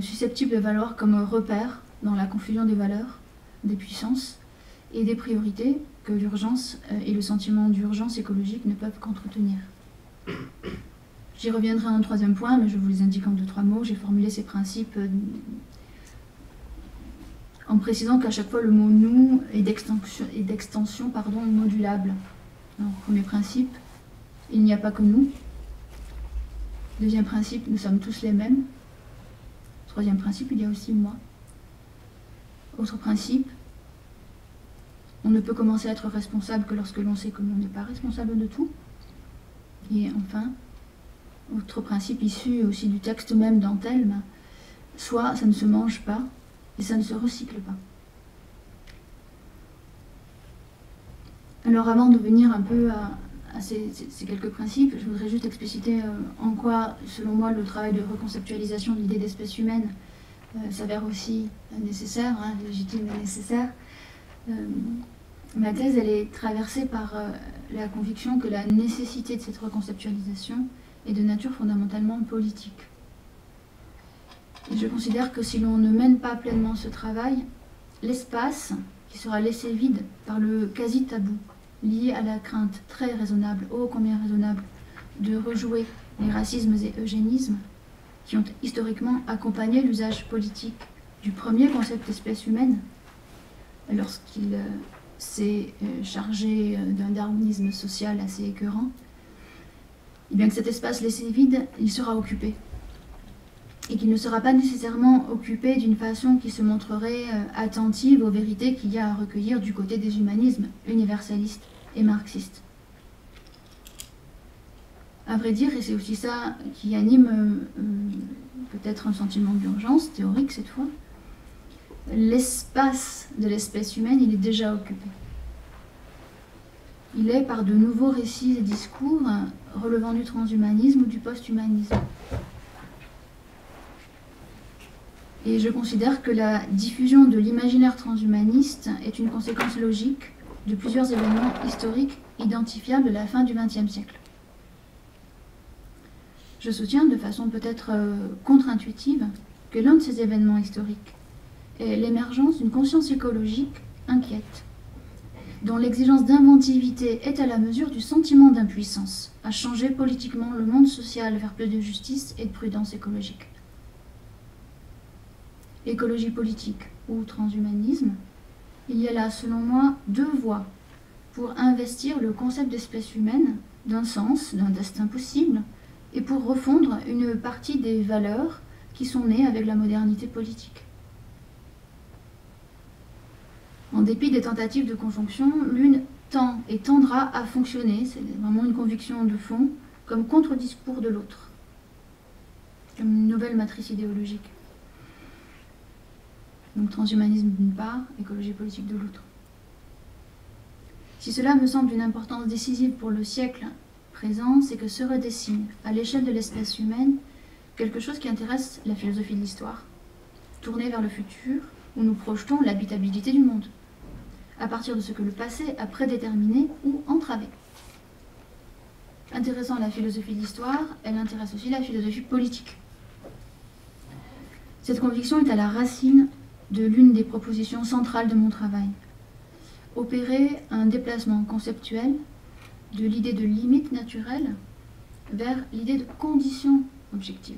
S2: susceptibles de valoir comme repères dans la confusion des valeurs, des puissances et des priorités que l'urgence et le sentiment d'urgence écologique ne peuvent qu'entretenir. J'y reviendrai en un troisième point, mais je vous les indique en 2-3 mots. J'ai formulé ces principes en précisant qu'à chaque fois le mot « nous » est d'extension modulable. Alors, premier principe, il n'y a pas que nous. Deuxième principe, nous sommes tous les mêmes. Troisième principe, il y a aussi moi. Autre principe, on ne peut commencer à être responsable que lorsque l'on sait que l'on n'est pas responsable de tout. Et enfin, autre principe issu aussi du texte même d'Antelme, soit ça ne se mange pas, et ça ne se recycle pas. Alors avant de venir un peu à ces quelques principes, je voudrais juste expliciter en quoi, selon moi, le travail de reconceptualisation de l'idée d'espèce humaine s'avère aussi nécessaire, légitime et nécessaire. Ma thèse, elle est traversée par la conviction que la nécessité de cette reconceptualisation est de nature fondamentalement politique. Et je considère que si l'on ne mène pas pleinement ce travail, l'espace qui sera laissé vide par le quasi-tabou, lié à la crainte très raisonnable, ô combien raisonnable, de rejouer les racismes et eugénismes qui ont historiquement accompagné l'usage politique du premier concept d'espèce humaine, lorsqu'il s'est chargé d'un darwinisme social assez écœurant, et bien que cet espace laissé vide, il sera occupé. Et qu'il ne sera pas nécessairement occupé d'une façon qui se montrerait attentive aux vérités qu'il y a à recueillir du côté des humanismes universalistes et marxistes. À vrai dire, et c'est aussi ça qui anime peut-être un sentiment d'urgence, théorique cette fois, l'espace de l'espèce humaine, il est déjà occupé. Il est par de nouveaux récits et discours relevant du transhumanisme ou du post-humanisme. Et je considère que la diffusion de l'imaginaire transhumaniste est une conséquence logique de plusieurs événements historiques identifiables de la fin du XXe siècle. Je soutiens de façon peut-être contre-intuitive que l'un de ces événements historiques est l'émergence d'une conscience écologique inquiète, dont l'exigence d'inventivité est à la mesure du sentiment d'impuissance à changer politiquement le monde social vers plus de justice et de prudence écologique. Écologie politique ou transhumanisme, il y a là, selon moi, deux voies pour investir le concept d'espèce humaine d'un sens, d'un destin possible, et pour refondre une partie des valeurs qui sont nées avec la modernité politique. En dépit des tentatives de conjonction, l'une tend et tendra à fonctionner, c'est vraiment une conviction de fond, comme contre-discours de l'autre, comme une nouvelle matrice idéologique. Donc transhumanisme d'une part, écologie politique de l'autre. Si cela me semble d'une importance décisive pour le siècle présent, c'est que se redessine, à l'échelle de l'espèce humaine, quelque chose qui intéresse la philosophie de l'histoire, tournée vers le futur, où nous projetons l'habitabilité du monde, à partir de ce que le passé a prédéterminé ou entravé. Intéressant la philosophie de l'histoire, elle intéresse aussi la philosophie politique. Cette conviction est à la racine de l'une des propositions centrales de mon travail. Opérer un déplacement conceptuel de l'idée de limite naturelle vers l'idée de condition objective.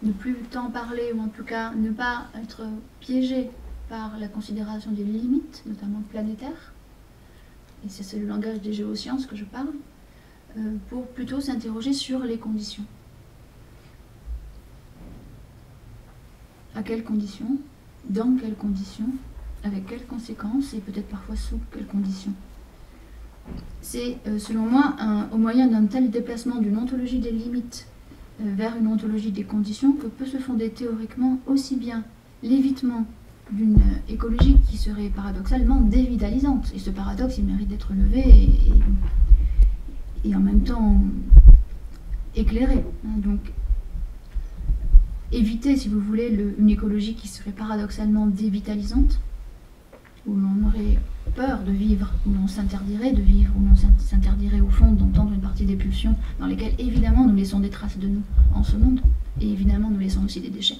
S2: Ne plus tant parler, ou en tout cas ne pas être piégé par la considération des limites, notamment planétaires, et c'est le langage des géosciences que je parle, pour plutôt s'interroger sur les conditions. À quelles conditions, dans quelles conditions, avec quelles conséquences et peut-être parfois sous quelles conditions. C'est, selon moi, au moyen d'un tel déplacement d'une ontologie des limites vers une ontologie des conditions que peut se fonder théoriquement aussi bien l'évitement d'une écologie qui serait paradoxalement dévitalisante. Et ce paradoxe, il mérite d'être levé et en même temps éclairé. Donc, éviter, si vous voulez, une écologie qui serait paradoxalement dévitalisante, où l'on aurait peur de vivre, où l'on s'interdirait de vivre, où l'on s'interdirait au fond d'entendre une partie des pulsions dans lesquelles évidemment nous laissons des traces de nous en ce monde, et évidemment nous laissons aussi des déchets.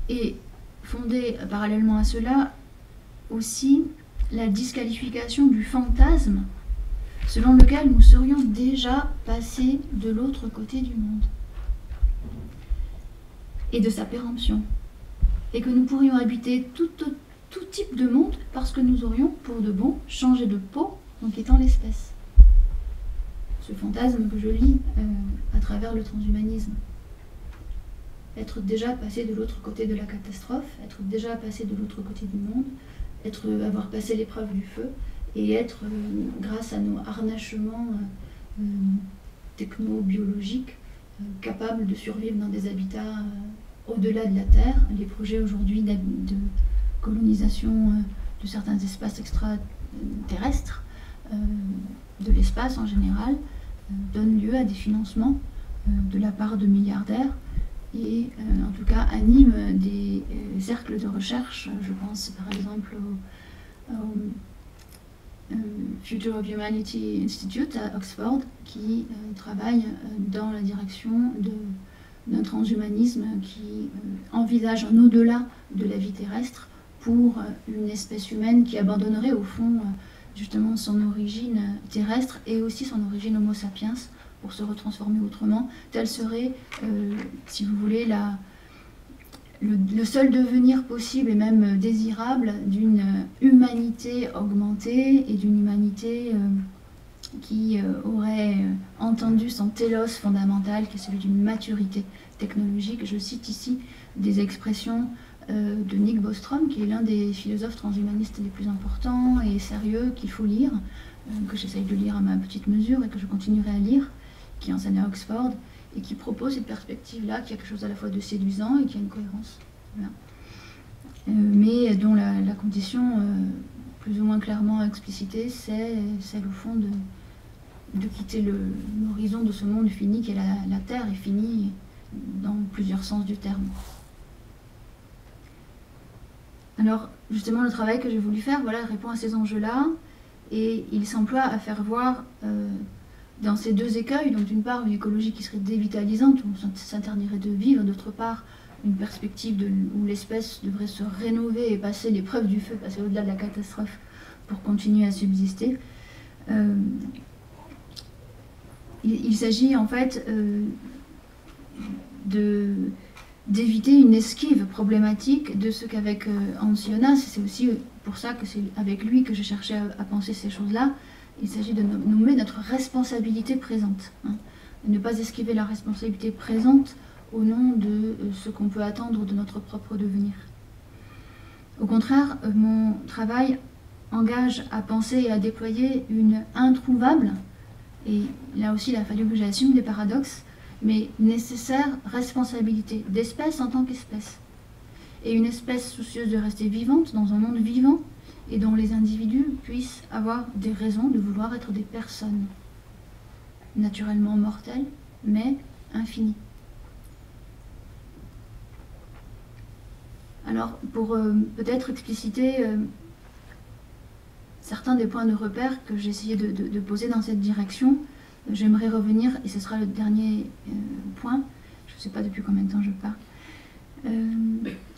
S2: Et fonder parallèlement à cela aussi la disqualification du fantasme selon lequel nous serions déjà passés de l'autre côté du monde et de sa péremption, et que nous pourrions habiter tout type de monde parce que nous aurions, pour de bon, changé de peau en quittant l'espèce. Ce fantasme que je lis à travers le transhumanisme. Être déjà passé de l'autre côté de la catastrophe, être déjà passé de l'autre côté du monde, avoir passé l'épreuve du feu, et être, grâce à nos harnachements techno-biologiques, capable de survivre dans des habitats au-delà de la Terre. Les projets aujourd'hui de colonisation de certains espaces extraterrestres, de l'espace en général, donnent lieu à des financements de la part de milliardaires et en tout cas animent des cercles de recherche. Je pense par exemple au Future of Humanity Institute à Oxford, qui travaille dans la direction d'un transhumanisme qui envisage un au-delà de la vie terrestre pour une espèce humaine qui abandonnerait au fond justement son origine terrestre et aussi son origine homo sapiens pour se retransformer autrement. Tel serait, si vous voulez, le seul devenir possible et même désirable d'une humanité augmentée et d'une humanité qui aurait entendu son télos fondamental, qui est celui d'une maturité technologique. Je cite ici des expressions de Nick Bostrom, qui est l'un des philosophes transhumanistes les plus importants et sérieux qu'il faut lire, que j'essaye de lire à ma petite mesure et que je continuerai à lire, qui enseigne à Oxford, et qui propose cette perspective-là, qui a quelque chose à la fois de séduisant et qui a une cohérence. Voilà. Mais dont la condition plus ou moins clairement explicitée, c'est celle au fond de quitter l'horizon de ce monde fini qui est la Terre, est fini dans plusieurs sens du terme. Alors, justement, le travail que j'ai voulu faire, voilà, répond à ces enjeux-là, et il s'emploie à faire voir dans ces deux écueils, donc d'une part une écologie qui serait dévitalisante, où on s'interdirait de vivre, d'autre part une perspective où l'espèce devrait se rénover et passer l'épreuve du feu, passer au-delà de la catastrophe pour continuer à subsister. Il s'agit en fait d'éviter une esquive problématique de ce qu'avec Hans Jonas, c'est aussi pour ça que c'est avec lui que j'ai cherché à penser ces choses-là, il s'agit de nommer notre responsabilité présente, hein, de ne pas esquiver la responsabilité présente au nom de ce qu'on peut attendre de notre propre devenir. Au contraire, mon travail engage à penser et à déployer une introuvable, et là aussi il a fallu que j'assume des paradoxes, mais nécessaire responsabilité d'espèce en tant qu'espèce. Et une espèce soucieuse de rester vivante dans un monde vivant et dont les individus puissent avoir des raisons de vouloir être des personnes, naturellement mortelles, mais infinies. Alors, pour peut-être expliciter certains des points de repère que j'ai essayé de poser dans cette direction, j'aimerais revenir, et ce sera le dernier point, je ne sais pas depuis combien de temps je parle,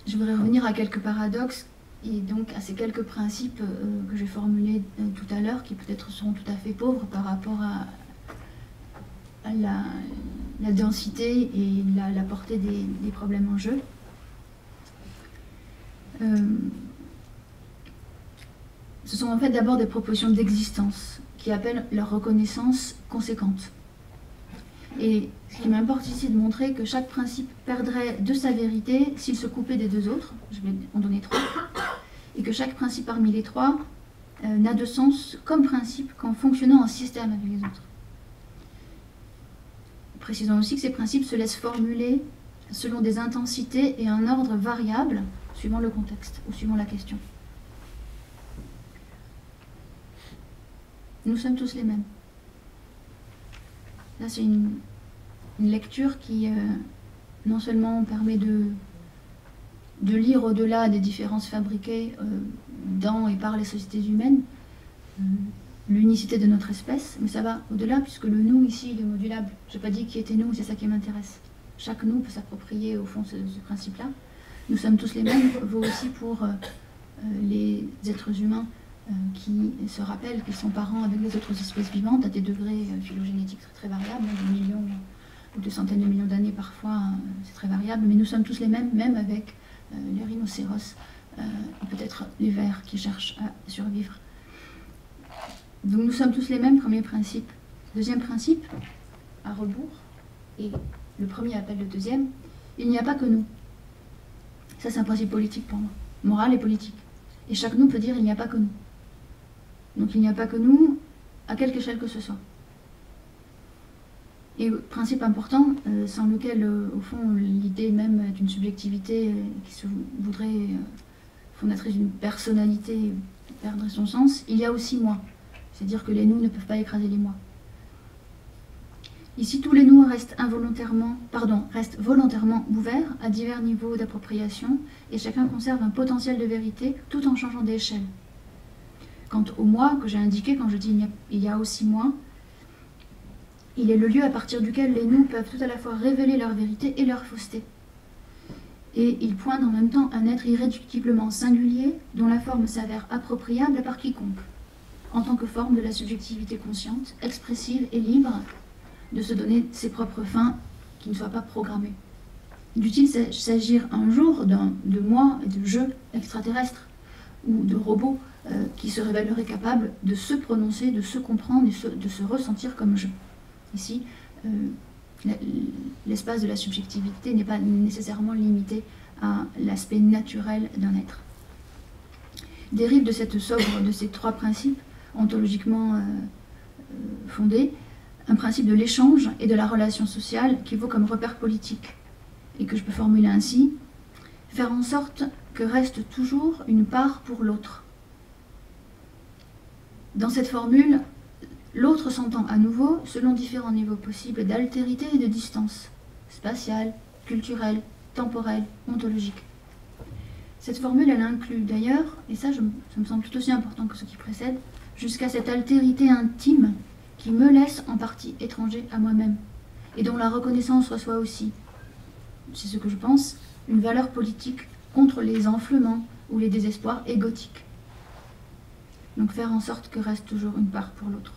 S2: je voudrais revenir à quelques paradoxes et donc à ces quelques principes que j'ai formulés tout à l'heure, qui peut-être seront tout à fait pauvres par rapport à la densité et la portée des problèmes en jeu. Ce sont en fait d'abord des propositions d'existence qui appellent leur reconnaissance conséquente. Et ce qui m'importe ici de montrer que chaque principe perdrait de sa vérité s'il se coupait des deux autres, je vais en donner trois, et que chaque principe parmi les trois n'a de sens comme principe qu'en fonctionnant en système avec les autres. Précisons aussi que ces principes se laissent formuler selon des intensités et un ordre variable suivant le contexte ou suivant la question. nous sommes tous les mêmes. Là, c'est une lecture qui non seulement permet de lire au-delà des différences fabriquées dans et par les sociétés humaines, l'unicité de notre espèce, mais ça va au-delà puisque le nous ici, il est modulable. Je n'ai pas dit qui était nous, c'est ça qui m'intéresse. Chaque nous peut s'approprier au fond ce principe-là. Nous sommes tous les mêmes, vaut aussi pour les êtres humains qui se rappellent qu'ils sont parents avec les autres espèces vivantes à des degrés phylogénétiques très, très variables, des millions ou des centaines de millions d'années parfois, c'est très variable, mais nous sommes tous les mêmes, même avec les rhinocéros, peut-être les vers qui cherchent à survivre. Donc nous sommes tous les mêmes, premier principe. Deuxième principe, à rebours, et le premier appelle le deuxième, il n'y a pas que nous. Ça c'est un principe politique pour moi, moral et politique. Et chaque nous peut dire il n'y a pas que nous. Donc il n'y a pas que nous, à quelque échelle que ce soit. Et principe important, sans lequel, au fond, l'idée même d'une subjectivité qui se voudrait fondatrice d'une personnalité perdrait son sens, il y a aussi moi. C'est-à-dire que les nous ne peuvent pas écraser les moi. Ici, tous les nous restent volontairement ouverts à divers niveaux d'appropriation et chacun conserve un potentiel de vérité tout en changeant d'échelle. Quant au moi que j'ai indiqué quand je dis il y a aussi moi, il est le lieu à partir duquel les nous peuvent tout à la fois révéler leur vérité et leur fausseté. Et il pointe en même temps un être irréductiblement singulier dont la forme s'avère appropriable par quiconque, en tant que forme de la subjectivité consciente, expressive et libre de se donner ses propres fins qui ne soient pas programmées. Dût-il s'agir un jour de moi et de jeux extraterrestres ou de robots qui se révéleraient capables de se prononcer, de se comprendre et de se ressentir comme je. Ici, l'espace de la subjectivité n'est pas nécessairement limité à l'aspect naturel d'un être. Dérive de cette sobre de ces trois principes ontologiquement fondés, un principe de l'échange et de la relation sociale qui vaut comme repère politique, et que je peux formuler ainsi: faire en sorte que reste toujours une part pour l'autre. Dans cette formule, l'autre s'entend à nouveau selon différents niveaux possibles d'altérité et de distance, spatiale, culturelle, temporelle, ontologique. Cette formule, elle inclut d'ailleurs, et ça me semble tout aussi important que ce qui précède, jusqu'à cette altérité intime qui me laisse en partie étranger à moi-même, et dont la reconnaissance reçoit aussi, c'est ce que je pense, une valeur politique contre les enflements ou les désespoirs égotiques. Donc faire en sorte que reste toujours une part pour l'autre.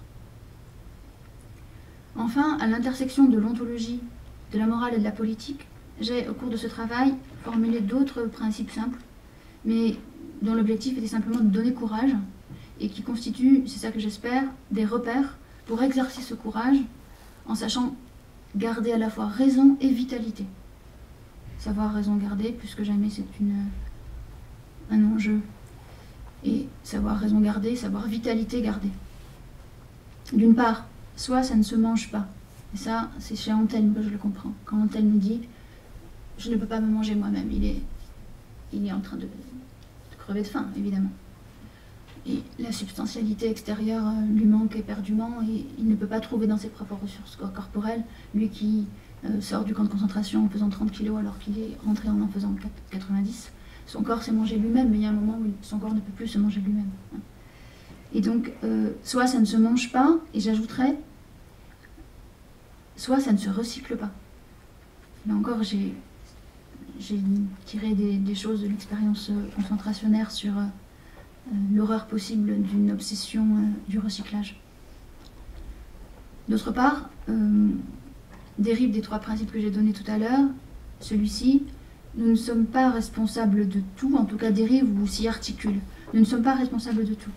S2: Enfin, à l'intersection de l'ontologie, de la morale et de la politique, j'ai, au cours de ce travail, formulé d'autres principes simples, mais dont l'objectif était simplement de donner courage, et qui constituent, c'est ça que j'espère, des repères pour exercer ce courage, en sachant garder à la fois raison et vitalité. Savoir raison garder, plus que jamais, c'est un enjeu. Et savoir raison garder, savoir vitalité garder. D'une part, soit ça ne se mange pas. Et ça, c'est chez Antelme que je le comprends. Quand Antelme nous dit « je ne peux pas me manger moi-même », il est en train de crever de faim, évidemment. Et la substantialité extérieure lui manque éperdument et il ne peut pas trouver dans ses propres ressources corporelles, lui qui sort du camp de concentration en pesant 30 kilos alors qu'il est rentré en faisant 90. Son corps s'est mangé lui-même, mais il y a un moment où son corps ne peut plus se manger lui-même. Et donc, soit ça ne se mange pas, et j'ajouterais, soit ça ne se recycle pas. Là encore, j'ai tiré des choses de l'expérience concentrationnaire sur l'horreur possible d'une obsession du recyclage. D'autre part, dérive des trois principes que j'ai donnés tout à l'heure, celui-ci, nous ne sommes pas responsables de tout, en tout cas dérive ou s'y articule. Nous ne sommes pas responsables de tout.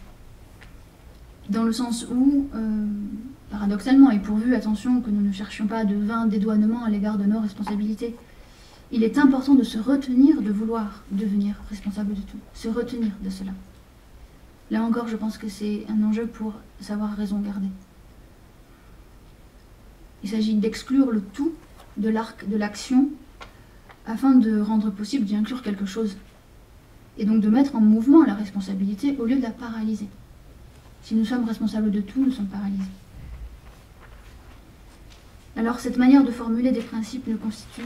S2: Dans le sens où, paradoxalement, et pourvu, attention, que nous ne cherchions pas de vain dédouanement à l'égard de nos responsabilités, il est important de se retenir de vouloir devenir responsable de tout, se retenir de cela. Là encore, je pense que c'est un enjeu pour savoir raison garder. Il s'agit d'exclure le tout de l'arc de l'action afin de rendre possible d'y inclure quelque chose. Et donc de mettre en mouvement la responsabilité au lieu de la paralyser. Si nous sommes responsables de tout, nous sommes paralysés. Alors cette manière de formuler des principes ne constitue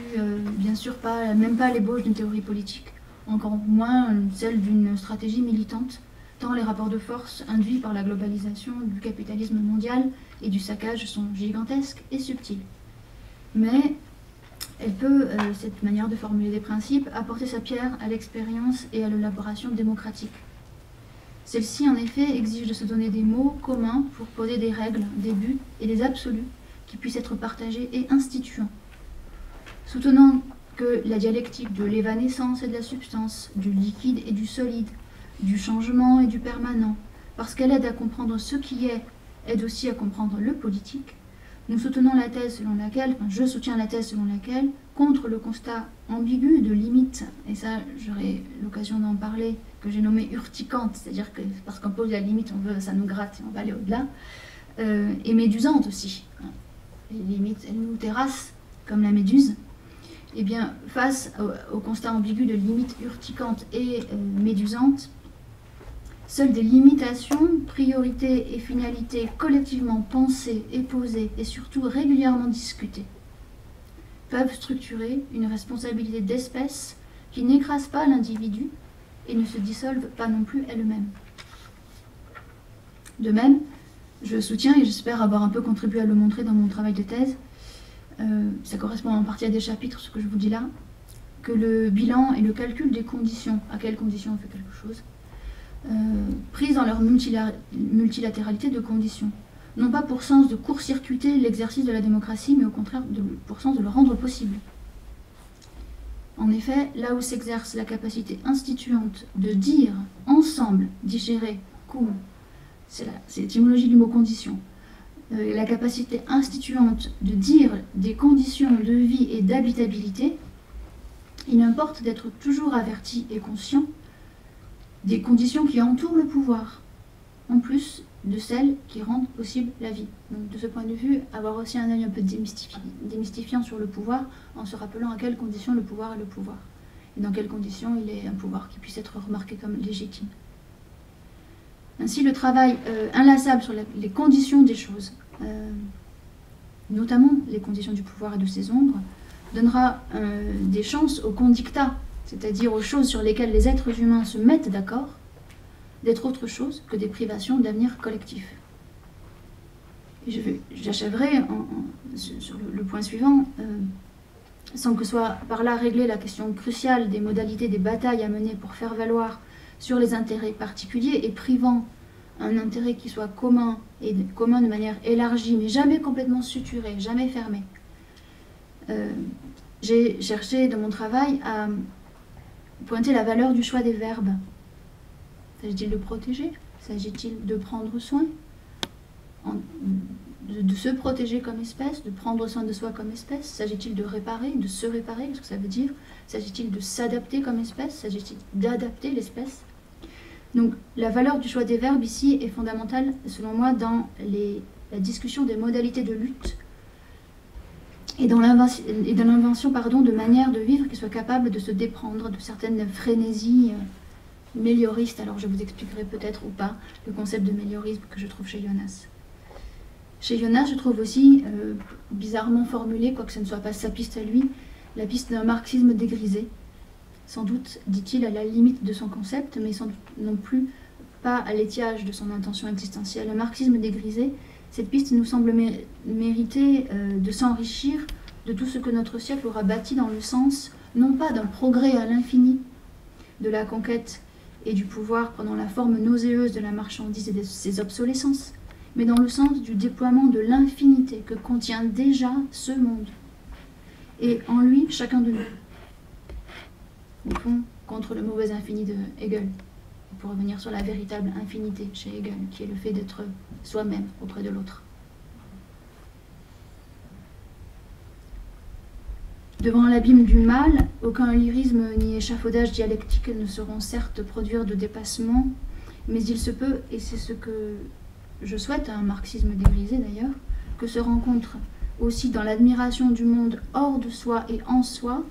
S2: bien sûr même pas l'ébauche d'une théorie politique, encore moins celle d'une stratégie militante, tant les rapports de force induits par la globalisation du capitalisme mondial et du saccage sont gigantesques et subtils. Mais elle peut, cette manière de formuler des principes, apporter sa pierre à l'expérience et à l'élaboration démocratique. Celle-ci, en effet, exige de se donner des mots communs pour poser des règles, des buts et des absolus qui puissent être partagés et instituants. Soutenant que la dialectique de l'évanescence et de la substance, du liquide et du solide, du changement et du permanent, parce qu'elle aide à comprendre ce qui est, aide aussi à comprendre le politique, nous soutenons la thèse selon laquelle, je soutiens la thèse selon laquelle, contre le constat ambigu de limites, et ça j'aurai l'occasion d'en parler, que j'ai nommé urticante, c'est-à-dire que parce qu'on pose la limite, ça nous gratte et on va aller au-delà, et médusante aussi. Les limites, elles nous terrassent comme la méduse. Eh bien, face au constat ambigu de limites urticantes et médusantes, seules des limitations, priorités et finalités collectivement pensées et posées et surtout régulièrement discutées peuvent structurer une responsabilité d'espèce qui n'écrase pas l'individu et ne se dissolve pas non plus elle-même. De même, je soutiens, et j'espère avoir un peu contribué à le montrer dans mon travail de thèse, ça correspond en partie à des chapitres, ce que je vous dis là, que le bilan et le calcul des conditions, à quelles conditions on fait quelque chose, prises dans leur multilatéralité de conditions, non pas pour sens de court-circuiter l'exercice de la démocratie, mais au contraire pour sens de le rendre possible. En effet, là où s'exerce la capacité instituante de dire ensemble, digérer, cool, c'est l'étymologie du mot condition, la capacité instituante de dire des conditions de vie et d'habitabilité, il importe d'être toujours averti et conscient des conditions qui entourent le pouvoir, en plus de celles qui rendent possible la vie. Donc de ce point de vue, avoir aussi un œil un peu démystifiant sur le pouvoir, en se rappelant à quelles conditions le pouvoir est le pouvoir, et dans quelles conditions il est un pouvoir qui puisse être remarqué comme légitime. Ainsi, le travail inlassable sur les conditions des choses, notamment les conditions du pouvoir et de ses ombres, donnera des chances au condicta, c'est-à-dire aux choses sur lesquelles les êtres humains se mettent d'accord, d'être autre chose que des privations d'avenir collectif. Et j'achèverai sur le point suivant, sans que soit par là réglée la question cruciale des modalités des batailles à mener pour faire valoir sur les intérêts particuliers et privant un intérêt qui soit commun, et commun de manière élargie, mais jamais complètement suturé, jamais fermé. J'ai cherché dans mon travail à pointer la valeur du choix des verbes. S'agit-il de protéger? S'agit-il de prendre soin? De se protéger comme espèce, de prendre soin de soi comme espèce? S'agit-il de réparer, de se réparer? Qu'est-ce que ça veut dire? S'agit-il de s'adapter comme espèce? S'agit-il d'adapter l'espèce? Donc la valeur du choix des verbes ici est fondamentale, selon moi, dans la discussion des modalités de lutte et dans l'invention de manières de vivre qui soient capables de se déprendre de certaines frénésies mélioristes. Alors je vous expliquerai peut-être ou pas le concept de méliorisme que je trouve chez Jonas. Chez Jonas, je trouve aussi bizarrement formulé, quoique ce ne soit pas sa piste à lui, la piste d'un marxisme dégrisé. Sans doute, dit-il, à la limite de son concept, mais sans doute non plus pas à l'étiage de son intention existentielle. Le marxisme dégrisé, cette piste nous semble mériter de s'enrichir de tout ce que notre siècle aura bâti dans le sens, non pas d'un progrès à l'infini, de la conquête et du pouvoir prenant la forme nauséeuse de la marchandise et de ses obsolescences, mais dans le sens du déploiement de l'infinité que contient déjà ce monde, et en lui chacun de nous. Au fond, contre le mauvais infini de Hegel, pour revenir sur la véritable infinité chez Hegel, qui est le fait d'être soi-même auprès de l'autre. Devant l'abîme du mal, aucun lyrisme ni échafaudage dialectique ne sauront certes produire de dépassement, mais il se peut, et c'est ce que je souhaite à un marxisme dégrisé d'ailleurs, que se rencontre aussi dans l'admiration du monde hors de soi et en soi,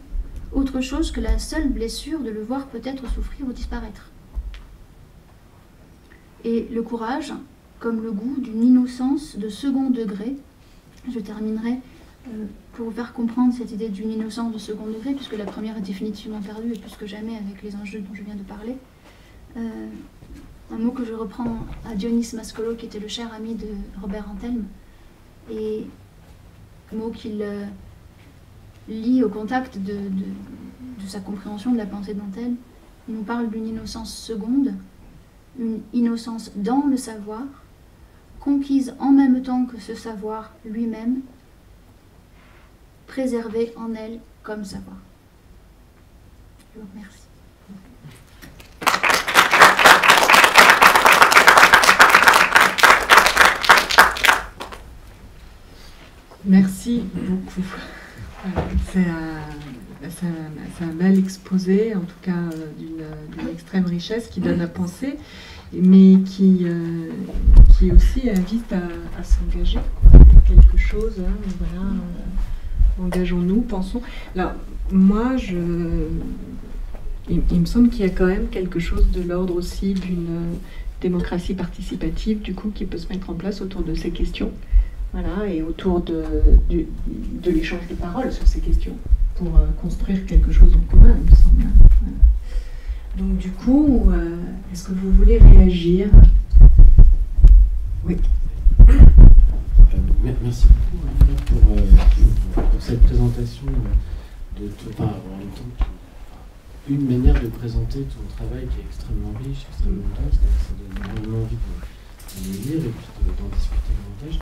S2: autre chose que la seule blessure de le voir peut-être souffrir ou disparaître. Et le courage, comme le goût d'une innocence de second degré. Je terminerai pour vous faire comprendre cette idée d'une innocence de second degré, puisque la première est définitivement perdue, et plus que jamais avec les enjeux dont je viens de parler. Un mot que je reprends à Dionys Mascolo, qui était le cher ami de Robert Antelme, et un mot qu'il lie au contact de sa compréhension de la pensée d'Antelme. Il nous parle d'une innocence seconde, une innocence dans le savoir, conquise en même temps que ce savoir lui-même, préservée en elle comme savoir. Je vous remercie.
S1: Merci beaucoup. C'est un bel exposé, en tout cas d'une extrême richesse qui donne à penser, mais qui aussi invite à s'engager. Quelque chose, hein, voilà, engageons-nous, pensons. Alors, moi, il me semble qu'il y a quand même quelque chose de l'ordre aussi d'une démocratie participative, du coup, qui peut se mettre en place autour de ces questions. Voilà, et autour de l'échange de paroles sur ces questions, pour construire quelque chose en commun, il me semble. Voilà. Donc du coup, est-ce que vous voulez réagir? Oui.
S3: Merci beaucoup pour cette présentation en même temps, une manière de présenter ton travail qui est extrêmement riche, extrêmement dense, ça donne vraiment envie de le lire et puis d'en discuter davantage.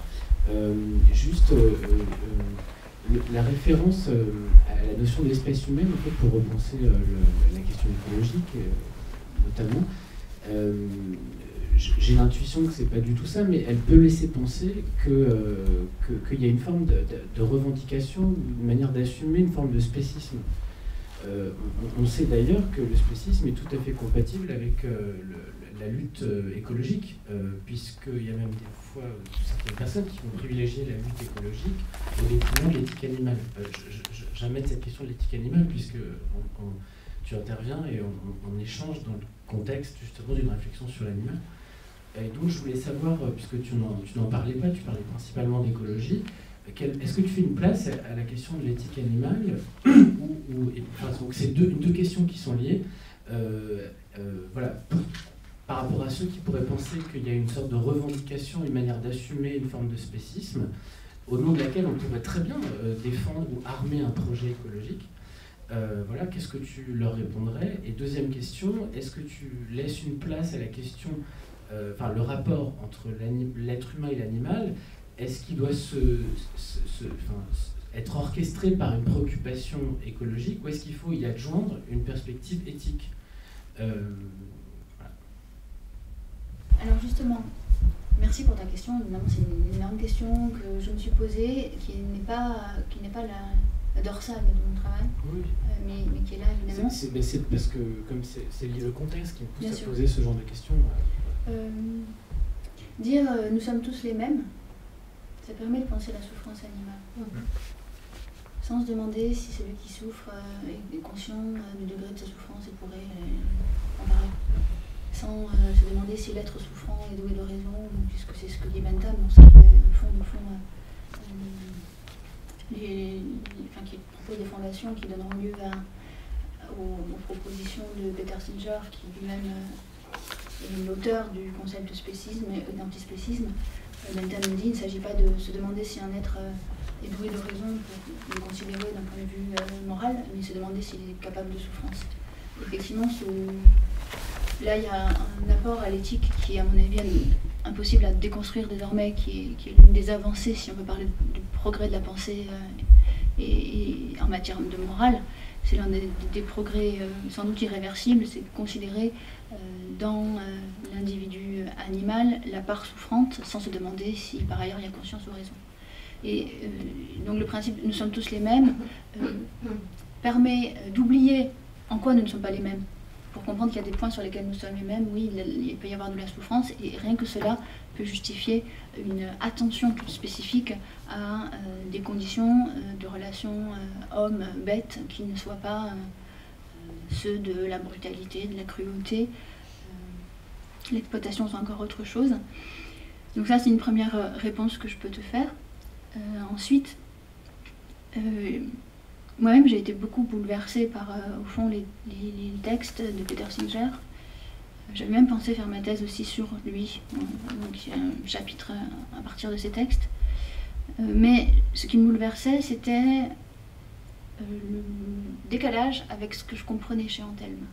S3: La référence à la notion d'espèce humaine, en fait, pour repenser la question écologique, notamment, j'ai l'intuition que c'est pas du tout ça, mais elle peut laisser penser qu'il y a une forme de revendication, une manière d'assumer une forme de spécisme. On sait d'ailleurs que le spécisme est tout à fait compatible avec la lutte écologique, puisqu'il y a même des fois certaines personnes qui vont privilégier la lutte écologique au détriment de l'éthique animale. J'amène cette question de l'éthique animale, puisque tu interviens et on échange dans le contexte justement d'une réflexion sur l'animal. Et donc je voulais savoir, puisque tu n'en parlais pas, tu parlais principalement d'écologie, est-ce que tu fais une place à la question de l'éthique animale donc c'est deux questions qui sont liées. Voilà, par rapport à ceux qui pourraient penser qu'il y a une sorte de revendication, une manière d'assumer une forme de spécisme, au nom de laquelle on pourrait très bien défendre ou armer un projet écologique. Voilà, qu'est-ce que tu leur répondrais? Et deuxième question, est-ce que tu laisses une place à la question, le rapport entre l'être humain et l'animal, est-ce qu'il doit être orchestré par une préoccupation écologique, ou est-ce qu'il faut y adjoindre une perspective éthique? Voilà.
S2: Alors justement, merci pour ta question. Évidemment, c'est une énorme question que je me suis posée, qui n'est pas la dorsale de mon travail, oui. mais qui est là évidemment.
S3: C'est parce que comme c'est lié au contexte qui me pousse à poser ce genre de questions.
S2: Dire nous sommes tous les mêmes, ça permet de penser la souffrance animale. Sans se demander si celui qui souffre est conscient du degré de sa souffrance et pourrait en parler. Sans se demander si l'être souffrant est doué de raison, puisque c'est ce que dit Bentham, dans ce qui propose des fondations qui donneront lieu aux propositions de Peter Singer, qui lui-même est l'auteur du concept de spécisme et d'antispécisme. Bentham nous dit qu'il ne s'agit pas de se demander si un être est doué de raison pour le considérer d'un point de vue moral, mais se demander s'il est capable de souffrance. Effectivement, là il y a un apport à l'éthique qui est à mon avis impossible à déconstruire désormais, qui est l'une des avancées, si on peut parler du progrès de la pensée et en matière de morale. C'est l'un des progrès sans doute irréversibles, c'est de considérer dans l'individu animal la part souffrante sans se demander si par ailleurs il y a conscience ou raison. Et donc le principe « nous sommes tous les mêmes » permet d'oublier en quoi nous ne sommes pas les mêmes. Pour comprendre qu'il y a des points sur lesquels nous sommes les mêmes, oui, il peut y avoir de la souffrance, et rien que cela peut justifier une attention toute spécifique à des conditions de relations homme-bête qui ne soient pas ceux de la brutalité, de la cruauté. L'exploitation, c'est encore autre chose. Donc ça, c'est une première réponse que je peux te faire. Ensuite, moi-même, j'ai été beaucoup bouleversée par, au fond, les textes de Peter Singer. J'avais même pensé faire ma thèse aussi sur lui. Donc il y a un chapitre à partir de ces textes. Mais ce qui me bouleversait, c'était le décalage avec ce que je comprenais chez Antelme.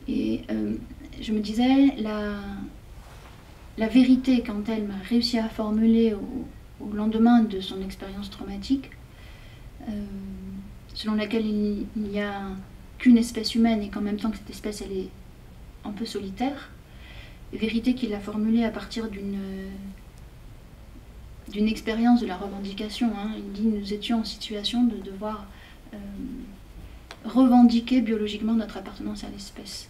S2: Et je me disais, la vérité qu'Antelme a réussi à formuler au lendemain de son expérience traumatique, selon laquelle il n'y a qu'une espèce humaine et qu'en même temps que cette espèce elle est un peu solitaire, vérité qu'il a formulée à partir d'une expérience de la revendication. Il dit nous étions en situation de devoir revendiquer biologiquement notre appartenance à l'espèce.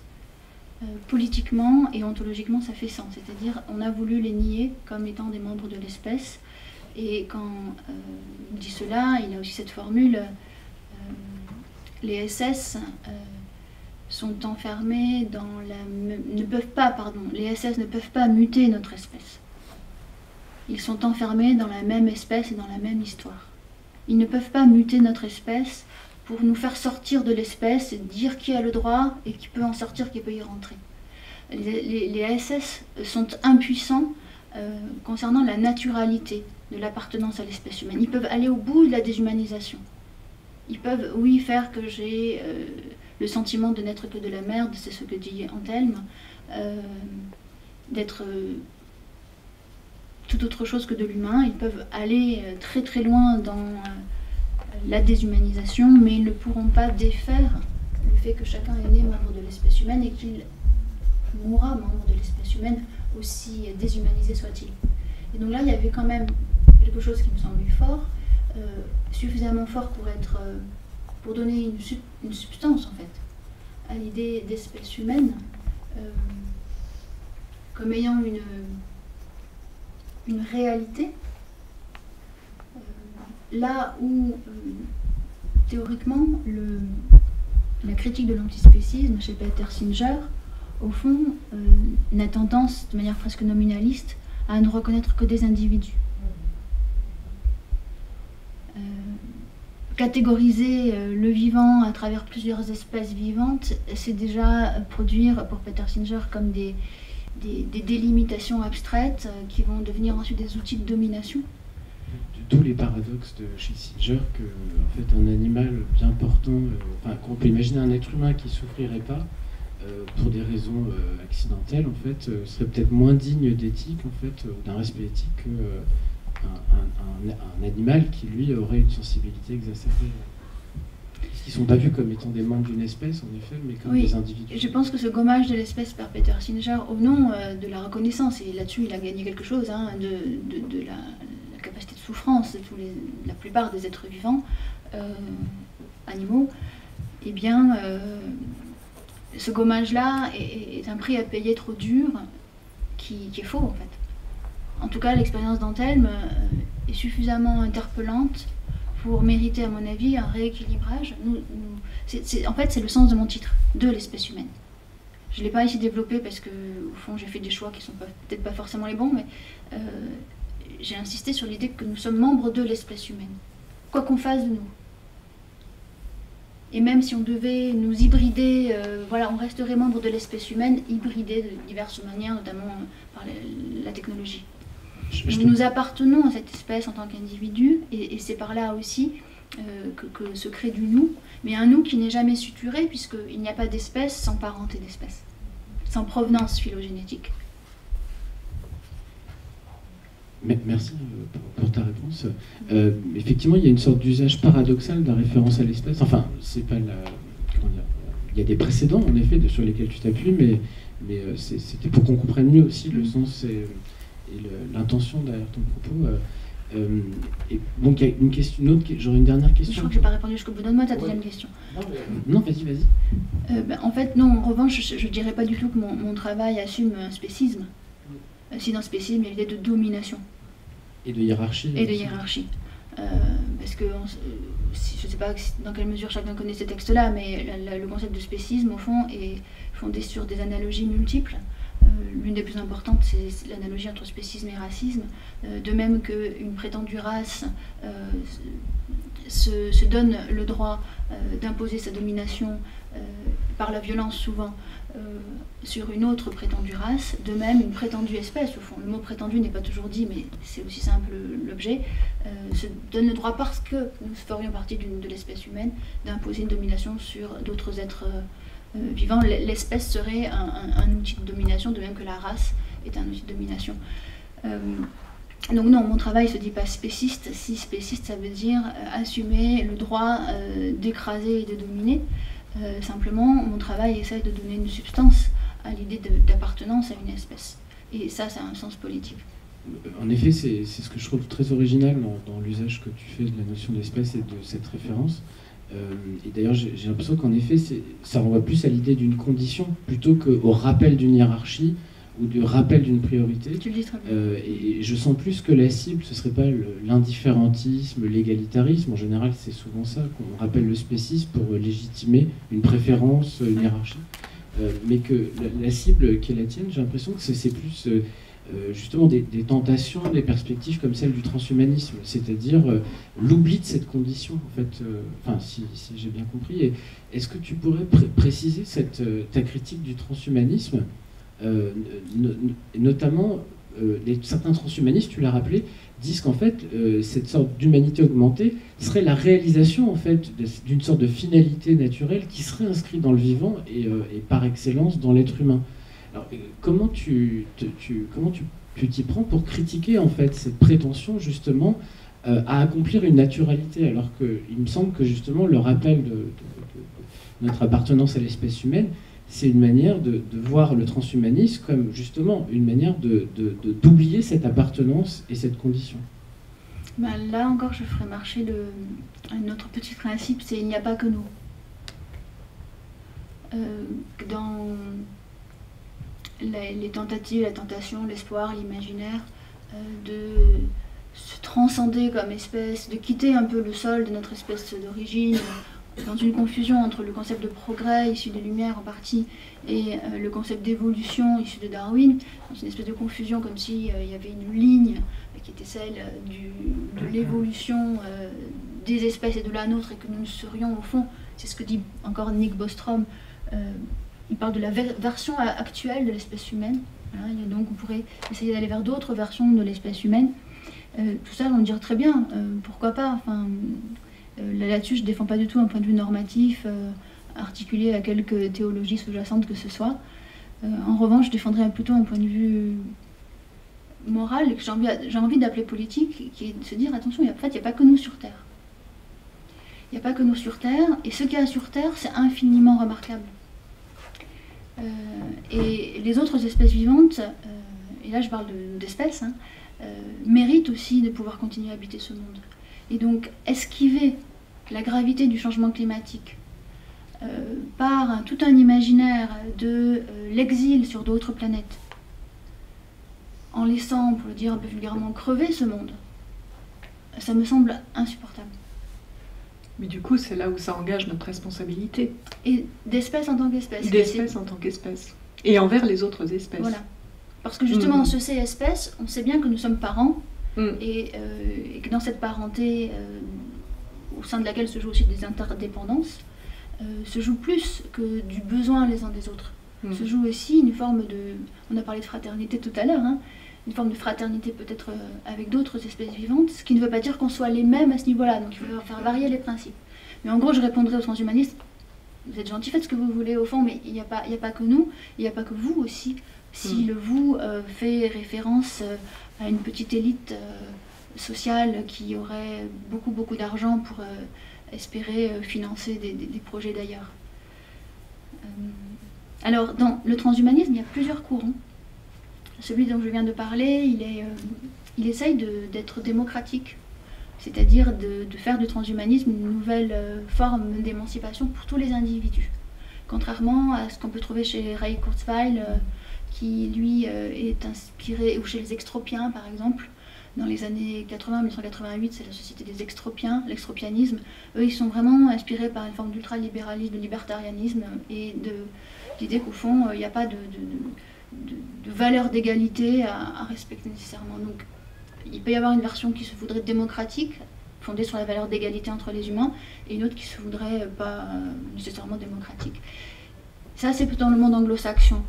S2: Politiquement et ontologiquement ça fait sens, c'est-à-dire on a voulu les nier comme étant des membres de l'espèce. Et quand il dit cela, il a aussi cette formule, les SS sont enfermés dans les SS ne peuvent pas muter notre espèce. Ils sont enfermés dans la même espèce et dans la même histoire. Ils ne peuvent pas muter notre espèce pour nous faire sortir de l'espèce et dire qui a le droit et qui peut en sortir, qui peut y rentrer. Les SS sont impuissants concernant la naturalité de l'appartenance à l'espèce humaine. Ils peuvent aller au bout de la déshumanisation. Ils peuvent, oui, faire que j'ai le sentiment de n'être que de la merde, c'est ce que dit Antelme, d'être tout autre chose que de l'humain. Ils peuvent aller très très loin dans la déshumanisation, mais ils ne pourront pas défaire le fait que chacun est né membre de l'espèce humaine et qu'il mourra membre de l'espèce humaine, aussi déshumanisé soit-il. Et donc là, il y avait quand même quelque chose qui me semblait fort, suffisamment fort pour donner une substance en fait à l'idée d'espèce humaine, comme ayant une réalité, là où théoriquement la critique de l'antispécisme chez Peter Singer, au fond, n'a tendance, de manière presque nominaliste, à ne reconnaître que des individus. Catégoriser le vivant à travers plusieurs espèces vivantes, c'est déjà produire pour Peter Singer comme des délimitations abstraites qui vont devenir ensuite des outils de domination.
S3: D'où les paradoxes de chez Singer que en fait, un animal bien portant, qu'on peut imaginer un être humain qui ne souffrirait pas, pour des raisons accidentelles, en fait, serait peut-être moins digne d'éthique, en fait, d'un respect éthique qu'un animal qui, lui, aurait une sensibilité exacerbée. Parce qu'ils ne sont pas vus comme étant des membres d'une espèce, en effet, mais comme des individus.
S2: Je pense que ce gommage de l'espèce par Peter Singer, au nom de la reconnaissance, et là-dessus il a gagné quelque chose, de la capacité de souffrance de la plupart des êtres vivants, animaux, eh bien... ce gommage-là est un prix à payer trop dur, qui est faux en fait. En tout cas, l'expérience d'Antelme est suffisamment interpellante pour mériter, à mon avis, un rééquilibrage. En fait, c'est le sens de mon titre, de l'espèce humaine. Je ne l'ai pas ici développé parce que, au fond, j'ai fait des choix qui ne sont peut-être pas forcément les bons, mais j'ai insisté sur l'idée que nous sommes membres de l'espèce humaine, quoi qu'on fasse de nous. Et même si on devait nous hybrider, on resterait membre de l'espèce humaine, hybridée de diverses manières, notamment par la technologie. Nous appartenons à cette espèce en tant qu'individu, et c'est par là aussi que se crée du nous, mais un nous qui n'est jamais suturé, puisqu'il n'y a pas d'espèce sans parenté d'espèce, sans provenance phylogénétique.
S3: Merci pour ta réponse. Effectivement, il y a une sorte d'usage paradoxal de la référence à l'espèce. Enfin, c'est pas comment dire, il y a des précédents, en effet, sur lesquels tu t'appuies, mais c'était pour qu'on comprenne mieux aussi le sens et l'intention derrière ton propos. Et donc, il y a une question, j'aurais une dernière question.
S2: Je crois que je n'ai pas répondu jusqu'au bout. Donne-moi ta deuxième question.
S3: Non, vas-y.
S2: En fait, non, en revanche, je ne dirais pas du tout que mon travail assume un spécisme. Si dans le spécisme, il y a l'idée de domination.
S3: Et de hiérarchie.
S2: Parce que, je ne sais pas dans quelle mesure chacun connaît ces textes-là, mais le concept de spécisme, au fond, est fondé sur des analogies multiples. L'une des plus importantes, c'est l'analogie entre spécisme et racisme. De même qu'une prétendue race se donne le droit d'imposer sa domination par la violence souvent sur une autre prétendue race, de même une prétendue espèce, au fond, le mot prétendu n'est pas toujours dit, mais c'est aussi simple l'objet, se donne le droit, parce que nous ferions partie de l'espèce humaine, d'imposer une domination sur d'autres êtres vivants. L'espèce serait un outil de domination, de même que la race est un outil de domination. Donc non, mon travail ne se dit pas spéciste. Si spéciste, ça veut dire assumer le droit d'écraser et de dominer. Simplement, mon travail essaie de donner une substance à l'idée d'appartenance à une espèce. Et ça a un sens politique.
S3: En effet, c'est ce que je trouve très original dans l'usage que tu fais de la notion d'espèce et de cette référence. Et d'ailleurs, j'ai l'impression qu'en effet, ça renvoie plus à l'idée d'une condition plutôt qu'au rappel d'une hiérarchie ou du rappel d'une priorité.
S2: Tu le dis très bien.
S3: Et je sens plus que la cible, ce ne serait pas l'indifférentisme, l'égalitarisme. En général, c'est souvent ça, qu'on rappelle le spécisme pour légitimer une préférence, une hiérarchie. Mais que la cible qui est la tienne, j'ai l'impression que c'est plus justement des tentations, des perspectives comme celle du transhumanisme, c'est-à-dire l'oubli de cette condition, en fait, si j'ai bien compris. Est-ce que tu pourrais préciser ta critique du transhumanisme, notamment certains transhumanistes, tu l'as rappelé, disent qu'en fait cette sorte d'humanité augmentée serait la réalisation en fait d'une sorte de finalité naturelle qui serait inscrite dans le vivant et par excellence dans l'être humain. Alors comment tu t'y prends pour critiquer en fait cette prétention justement à accomplir une naturalité, alors qu'il me semble que justement le rappel de notre appartenance à l'espèce humaine, c'est une manière de voir le transhumanisme comme justement une manière d'oublier cette appartenance et cette condition.
S2: Ben là encore, je ferai marcher un autre petit principe, c'est il n'y a pas que nous. Dans les tentatives, la tentation, l'espoir, l'imaginaire, de se transcender comme espèce, de quitter un peu le sol de notre espèce d'origine, dans une confusion entre le concept de progrès issu des Lumières en partie et le concept d'évolution issu de Darwin, dans une espèce de confusion comme s'il y avait une ligne qui était celle de l'évolution des espèces et de la nôtre, et que nous serions au fond, c'est ce que dit encore Nick Bostrom, il parle de la version actuelle de l'espèce humaine, hein, et donc on pourrait essayer d'aller vers d'autres versions de l'espèce humaine. Tout ça, on dirait très bien, pourquoi pas, enfin... Là-dessus, je ne défends pas du tout un point de vue normatif, articulé à quelque théologie sous-jacente que ce soit. En revanche, je défendrais plutôt un point de vue moral, que j'ai envie d'appeler politique, qui est de se dire, attention, en fait, il n'y a pas que nous sur Terre. Il n'y a pas que nous sur Terre, et ce qu'il y a sur Terre, c'est infiniment remarquable. Et les autres espèces vivantes, et là je parle d'espèces, hein, méritent aussi de pouvoir continuer à habiter ce monde. Et donc, esquiver la gravité du changement climatique par tout un imaginaire de l'exil sur d'autres planètes, en laissant, pour le dire un peu vulgairement, crever ce monde, ça me semble insupportable.
S1: Mais du coup, c'est là où ça engage notre responsabilité.
S2: Et d'espèce en tant qu'espèce.
S1: D'espèce en tant qu'espèce. Et envers les autres espèces.
S2: Voilà. Parce que justement, on se sait espèce, on sait bien que nous sommes parents, et que dans cette parenté, au sein de laquelle se jouent aussi des interdépendances, se joue plus que du besoin les uns des autres. Se joue aussi une forme de... On a parlé de fraternité tout à l'heure, hein, une forme de fraternité peut-être avec d'autres espèces vivantes, ce qui ne veut pas dire qu'on soit les mêmes à ce niveau-là, donc il faut faire varier les principes. Mais en gros, je répondrai aux transhumanistes, vous êtes gentils, faites ce que vous voulez au fond, mais il n'y a pas que nous, il n'y a pas que vous aussi. Si le vous fait référence à une petite élite sociale qui aurait beaucoup d'argent pour espérer financer des projets d'ailleurs. Alors, dans le transhumanisme, il y a plusieurs courants. Celui dont je viens de parler, il essaye d'être démocratique, c'est-à-dire de faire du transhumanisme une nouvelle forme d'émancipation pour tous les individus. Contrairement à ce qu'on peut trouver chez Ray Kurzweil, qui lui est inspiré, ou chez les extropiens par exemple, dans les années 80, 1988, c'est la société des extropiens, l'extropianisme. Eux, ils sont vraiment inspirés par une forme d'ultralibéralisme, de libertarianisme, et de l'idée qu'au fond, il n'y a pas de valeurs d'égalité à respecter nécessairement. Donc, il peut y avoir une version qui se voudrait démocratique, fondée sur la valeur d'égalité entre les humains, et une autre qui se voudrait pas nécessairement démocratique. Ça, c'est plutôt dans le monde anglo-saxon.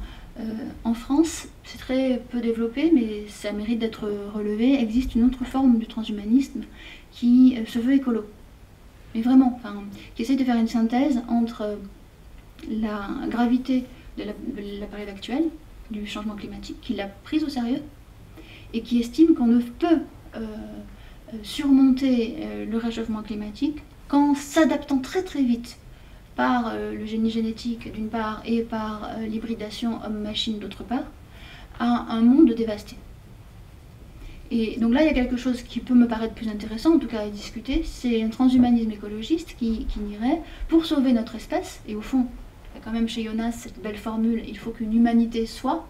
S2: En France, c'est très peu développé, mais ça mérite d'être relevé. Existe une autre forme du transhumanisme qui se veut écolo. Mais vraiment, qui essaie de faire une synthèse entre la gravité de la période actuelle, du changement climatique, qui l'a prise au sérieux, et qui estime qu'on ne peut surmonter le réchauffement climatique qu'en s'adaptant très très vite par le génie génétique d'une part et par l'hybridation homme-machine d'autre part, à un monde dévasté. Et donc là, il y a quelque chose qui peut me paraître plus intéressant, en tout cas à discuter, c'est un transhumanisme écologiste qui irait pour sauver notre espèce, et au fond, il y a quand même chez Jonas cette belle formule, il faut qu'une humanité soit.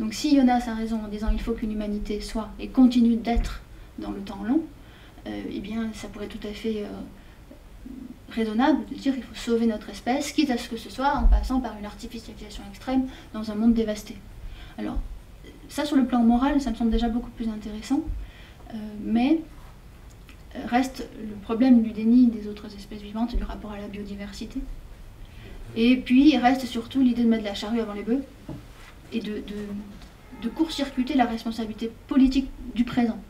S2: Donc si Jonas a raison en disant il faut qu'une humanité soit et continue d'être dans le temps long, eh bien ça pourrait tout à fait raisonnable de dire qu'il faut sauver notre espèce, quitte à ce que ce soit en passant par une artificialisation extrême dans un monde dévasté. Alors, ça sur le plan moral, ça me semble déjà beaucoup plus intéressant, mais reste le problème du déni des autres espèces vivantes et du rapport à la biodiversité. Et puis, il reste surtout l'idée de mettre la charrue avant les bœufs et de court-circuiter la responsabilité politique du présent.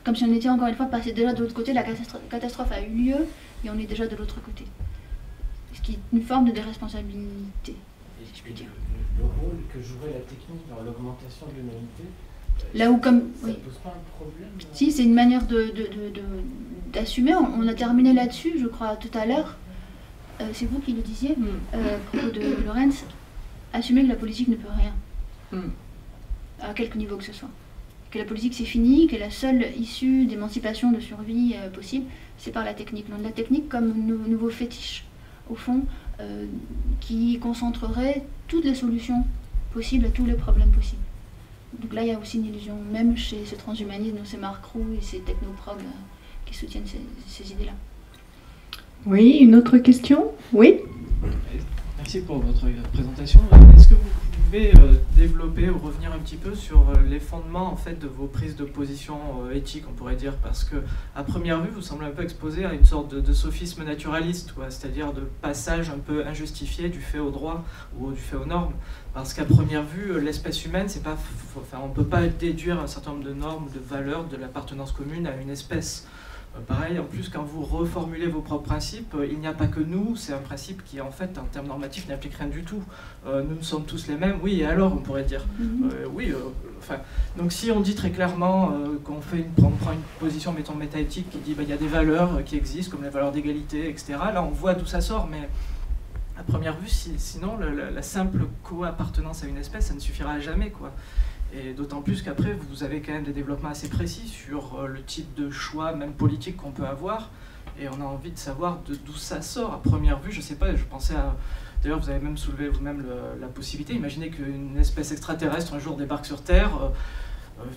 S2: Comme si on était encore une fois passé déjà de l'autre côté, la catastrophe a eu lieu et on est déjà de l'autre côté. Ce qui est une forme de déresponsabilité, si je puis dire.
S3: Le rôle que jouerait la technique dans l'augmentation de l'humanité,
S2: là où comme
S3: ça ne pose pas un problème?
S2: Si, c'est une manière d'assumer. On a terminé là-dessus, je crois, tout à l'heure. C'est vous qui le disiez, à propos de Lorenz. Assumer que la politique ne peut rien, à quelque niveau que ce soit. Que la politique c'est fini, que la seule issue d'émancipation, de survie possible, c'est par la technique. Donc la technique comme nouveau fétiche, au fond, qui concentrerait toutes les solutions possibles à tous les problèmes possibles. Donc là, il y a aussi une illusion, même chez ce transhumanisme, ces Marc Roux et ces technoprogues qui soutiennent ces idées-là.
S1: Oui, une autre question? Oui.
S4: Merci pour votre présentation. Est-ce que vous pouvez développer ou revenir un petit peu sur les fondements en fait, de vos prises de position éthiques, on pourrait dire, parce que à première vue, vous semblez un peu exposé à une sorte de sophisme naturaliste, c'est-à-dire de passage un peu injustifié du fait au droit ou du fait aux normes. Parce qu'à première vue, l'espèce humaine, c'est pas, on ne peut pas déduire un certain nombre de normes, de valeurs, de l'appartenance commune à une espèce. Pareil, en plus, quand vous reformulez vos propres principes, il n'y a pas que nous, c'est un principe qui, en fait, en termes normatifs, n'implique rien du tout. Nous sommes tous les mêmes, oui, et alors, on pourrait dire. Donc si on dit très clairement qu'on prend une position, mettons, métaéthique, qui dit il y a des valeurs qui existent, comme les valeurs d'égalité, etc., là, on voit d'où ça sort, mais à première vue, sinon, la simple co-appartenance à une espèce, ça ne suffira jamais, quoi. Et d'autant plus qu'après, vous avez quand même des développements assez précis sur le type de choix, même politique, qu'on peut avoir. Et on a envie de savoir d'où ça sort. À première vue, je ne sais pas, je pensais à... D'ailleurs, vous avez même soulevé vous-même la possibilité. Imaginez qu'une espèce extraterrestre, un jour, débarque sur Terre,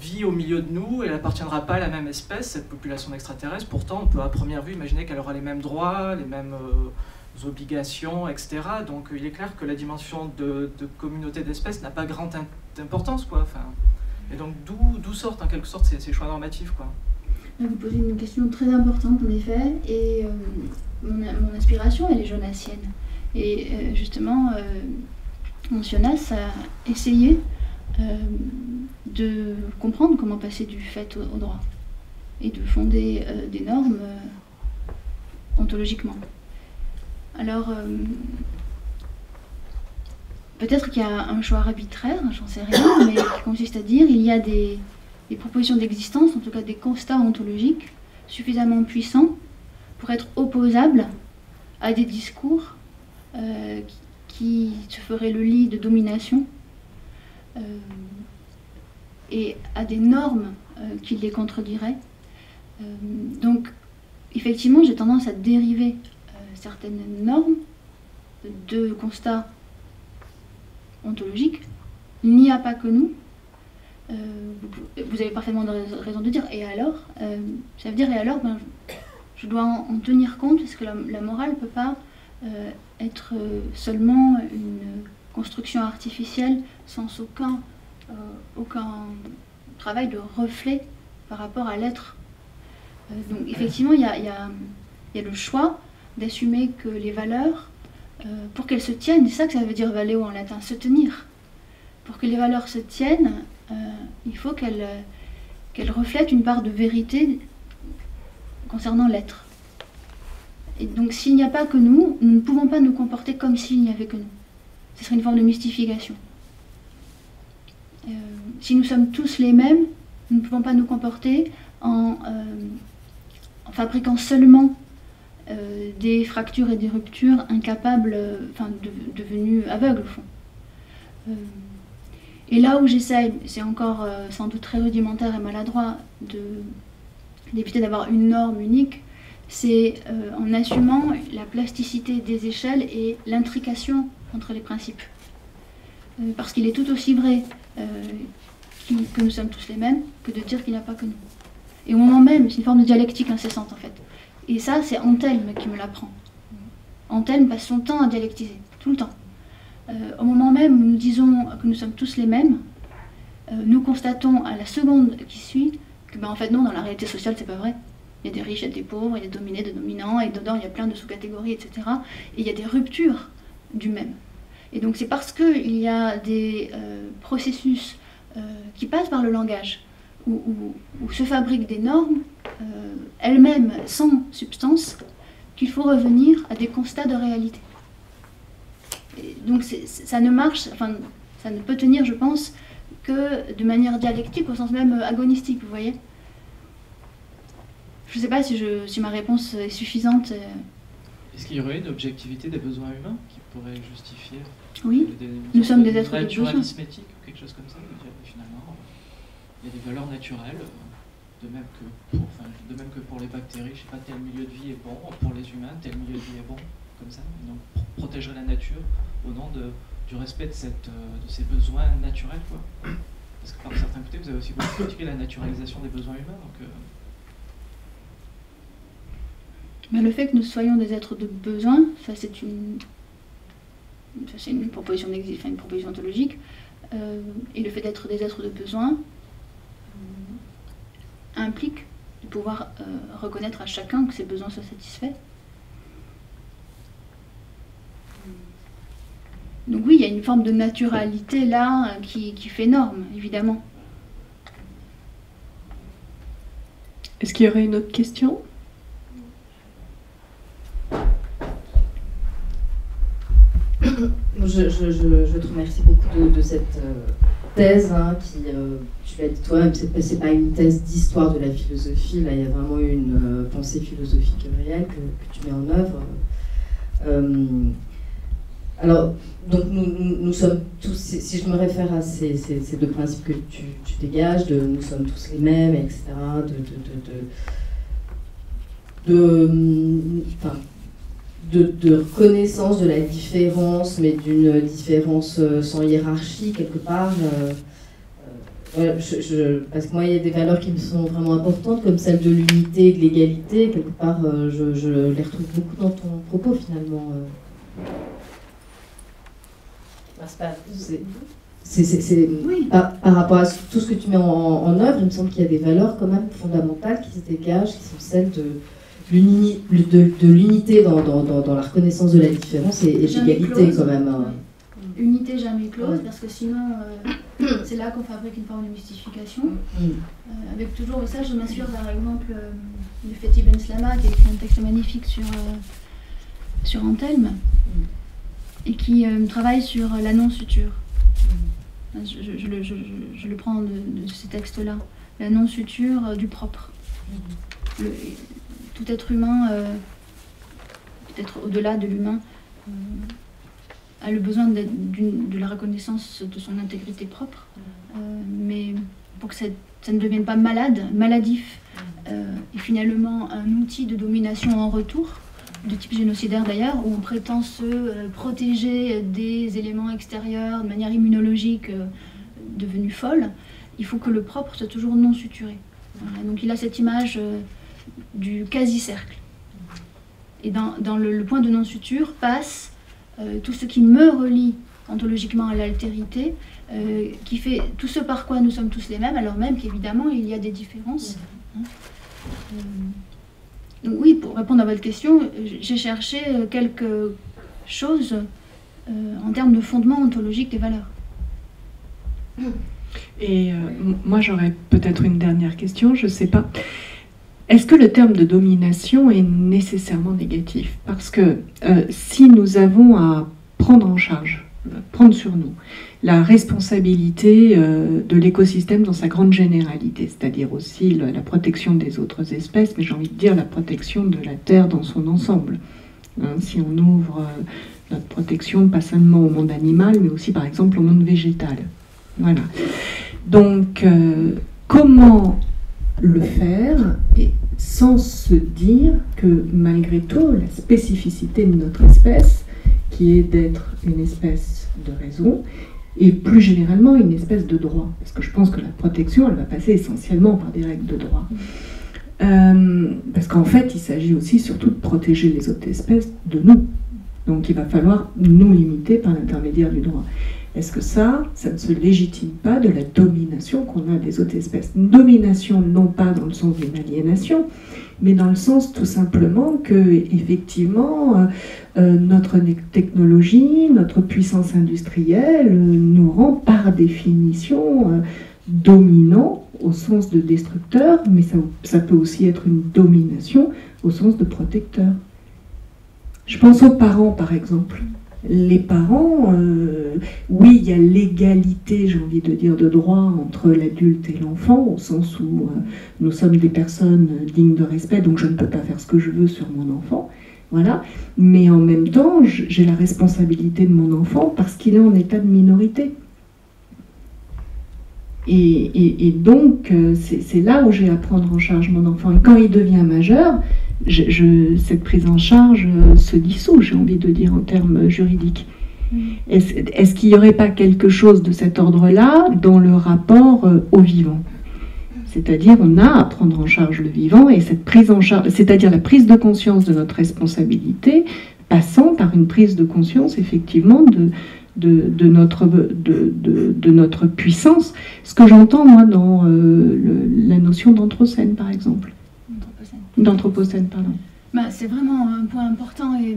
S4: vit au milieu de nous, et elle n'appartiendra pas à la même espèce, cette population d'extraterrestres. Pourtant, on peut à première vue imaginer qu'elle aura les mêmes droits, les mêmes... obligations, etc. Donc il est clair que la dimension de communauté d'espèces n'a pas grande importance, quoi. Et donc d'où sortent en quelque sorte ces choix normatifs, quoi.
S2: Vous posez une question très importante en effet, et mon inspiration elle est jonassienne. Et justement, Jonas a essayé de comprendre comment passer du fait au droit et de fonder des normes ontologiquement. Alors, peut-être qu'il y a un choix arbitraire, j'en sais rien, mais qui consiste à dire qu'il y a des propositions d'existence, en tout cas des constats ontologiques, suffisamment puissants pour être opposables à des discours qui se feraient le lit de domination et à des normes qui les contrediraient. Donc, effectivement, j'ai tendance à dériver certaines normes de constats ontologiques. Il n'y a pas que nous. Vous avez parfaitement raison de dire et alors ça veut dire et alors je dois en tenir compte parce que la morale ne peut pas être seulement une construction artificielle sans aucun travail de reflet par rapport à l'être. Donc effectivement, il y a le choix d'assumer que les valeurs, pour qu'elles se tiennent, c'est ça que ça veut dire valeo en latin, se tenir. Pour que les valeurs se tiennent, il faut qu'elles reflètent une part de vérité concernant l'être. Et donc s'il n'y a pas que nous ne pouvons pas nous comporter comme s'il n'y avait que nous. Ce serait une forme de mystification. Si nous sommes tous les mêmes, nous ne pouvons pas nous comporter en fabriquant seulement des fractures et des ruptures incapables, devenues aveugles au fond. Et là où j'essaye, c'est encore sans doute très rudimentaire et maladroit, d'éviter d'avoir une norme unique, c'est en assumant la plasticité des échelles et l'intrication entre les principes. Parce qu'il est tout aussi vrai que nous sommes tous les mêmes que de dire qu'il n'y a pas que nous. Et au moment même, c'est une forme de dialectique incessante en fait. Et ça, c'est Antelme qui me l'apprend. Antelme passe son temps à dialectiser, tout le temps. Au moment même où nous disons que nous sommes tous les mêmes, nous constatons à la seconde qui suit que en fait non, dans la réalité sociale, c'est pas vrai. Il y a des riches, il y a des pauvres, il y a des dominés, des dominants, et dedans il y a plein de sous-catégories, etc. Et il y a des ruptures du même. Et donc c'est parce qu'il y a des processus qui passent par le langage, où se fabriquent des normes, elles-mêmes sans substance, qu'il faut revenir à des constats de réalité. Et donc ça ne marche, enfin ça ne peut tenir, je pense, que de manière dialectique, au sens même agonistique, vous voyez. Je ne sais pas si ma réponse est suffisante.
S4: Est-ce qu'il y aurait une objectivité des besoins humains qui pourrait justifier
S2: Oui, nous sommes des êtres de besoin.
S4: Naturalisme éthique ou quelque chose comme ça, finalement, il y a des valeurs naturelles, de même que pour les bactéries, je sais pas, tel milieu de vie est bon, pour les humains, tel milieu de vie est bon, comme ça. Et donc protéger la nature au nom du respect de ces besoins naturels, quoi. Parce que par certains côtés, vous avez aussi beaucoup critiqué la naturalisation des besoins humains, donc...
S2: Mais le fait que nous soyons des êtres de besoin, ça c'est une proposition une proposition ontologique, et le fait d'être des êtres de besoin implique de pouvoir reconnaître à chacun que ses besoins soient satisfaits. Donc oui, il y a une forme de naturalité là qui fait norme, évidemment.
S5: Est-ce qu'il y aurait une autre question ?
S6: Je te remercie beaucoup de cette thèse qui, tu l'as dit toi-même, c'est pas une thèse d'histoire de la philosophie, là il y a vraiment une pensée philosophique réelle que tu mets en œuvre. Alors, donc nous sommes tous, si je me réfère à ces deux principes que tu dégages, de nous sommes tous les mêmes, etc., de reconnaissance de la différence, mais d'une différence sans hiérarchie, quelque part. Parce que moi, il y a des valeurs qui me sont vraiment importantes, comme celle de l'unité et de l'égalité. Quelque part, je les retrouve beaucoup dans ton propos, finalement.
S2: Oui.
S6: Par rapport à tout ce que tu mets en œuvre, il me semble qu'il y a des valeurs quand même fondamentales qui se dégagent, qui sont celles de l'unité dans la reconnaissance de la différence et l'égalité quand même.
S2: Oui. Unité jamais close, parce que sinon c'est là qu'on fabrique une forme de mystification. Avec toujours, et ça je m'assure par exemple de Fethi Ben Slama qui a écrit un texte magnifique sur Antelme et qui travaille sur la non-suture. Je le prends de ces textes-là, la non-suture du propre. Tout être humain, peut-être au-delà de l'humain, a le besoin de la reconnaissance de son intégrité propre, mais pour que ça ne devienne pas maladif, et finalement un outil de domination en retour, de type génocidaire d'ailleurs, où on prétend se protéger des éléments extérieurs de manière immunologique devenue folle, il faut que le propre soit toujours non suturé. Voilà, donc il a cette image du quasi-cercle. Et dans le point de non-suture passe tout ce qui me relie ontologiquement à l'altérité, qui fait tout ce par quoi nous sommes tous les mêmes, alors même qu'évidemment il y a des différences. Donc oui, pour répondre à votre question, j'ai cherché quelque chose en termes de fondement ontologique des valeurs.
S5: Et moi, j'aurais peut-être une dernière question, je ne sais pas. Est-ce que le terme de domination est nécessairement négatif? Parce que si nous avons à prendre en charge, prendre sur nous, la responsabilité de l'écosystème dans sa grande généralité, c'est-à-dire aussi la protection des autres espèces, mais j'ai envie de dire la protection de la Terre dans son ensemble. Hein, si on ouvre notre protection pas seulement au monde animal, mais aussi par exemple au monde végétal. Voilà. Donc, comment le faire et sans se dire que malgré tout, la spécificité de notre espèce, qui est d'être une espèce de raison, et plus généralement une espèce de droit. Parce que je pense que la protection, elle va passer essentiellement par des règles de droit. Parce qu'en fait, il s'agit aussi surtout de protéger les autres espèces de nous. Donc il va falloir nous limiter par l'intermédiaire du droit. Est-ce que ça ne se légitime pas de la domination qu'on a des autres espèces? Une domination non pas dans le sens d'une aliénation, mais dans le sens tout simplement que, effectivement, notre technologie, notre puissance industrielle nous rend par définition dominants au sens de destructeur, mais ça peut aussi être une domination au sens de protecteur. Je pense aux parents, par exemple. Les parents, oui, il y a l'égalité, j'ai envie de dire, de droit entre l'adulte et l'enfant, au sens où nous sommes des personnes dignes de respect, donc je ne peux pas faire ce que je veux sur mon enfant, voilà. Mais en même temps, j'ai la responsabilité de mon enfant parce qu'il est en état de minorité. Et donc, c'est là où j'ai à prendre en charge mon enfant. Et quand il devient majeur, cette prise en charge se dissout, j'ai envie de dire, en termes juridiques. Est-ce qu'il n'y aurait pas quelque chose de cet ordre-là dans le rapport au vivant? C'est-à-dire, on a à prendre en charge le vivant, et cette prise en charge, c'est-à-dire la prise de conscience de notre responsabilité, passant par une prise de conscience, effectivement, de notre puissance. Ce que j'entends, moi, dans la notion d'anthropocène, par exemple. D'anthropocène, pardon.
S2: Bah, c'est vraiment un point important et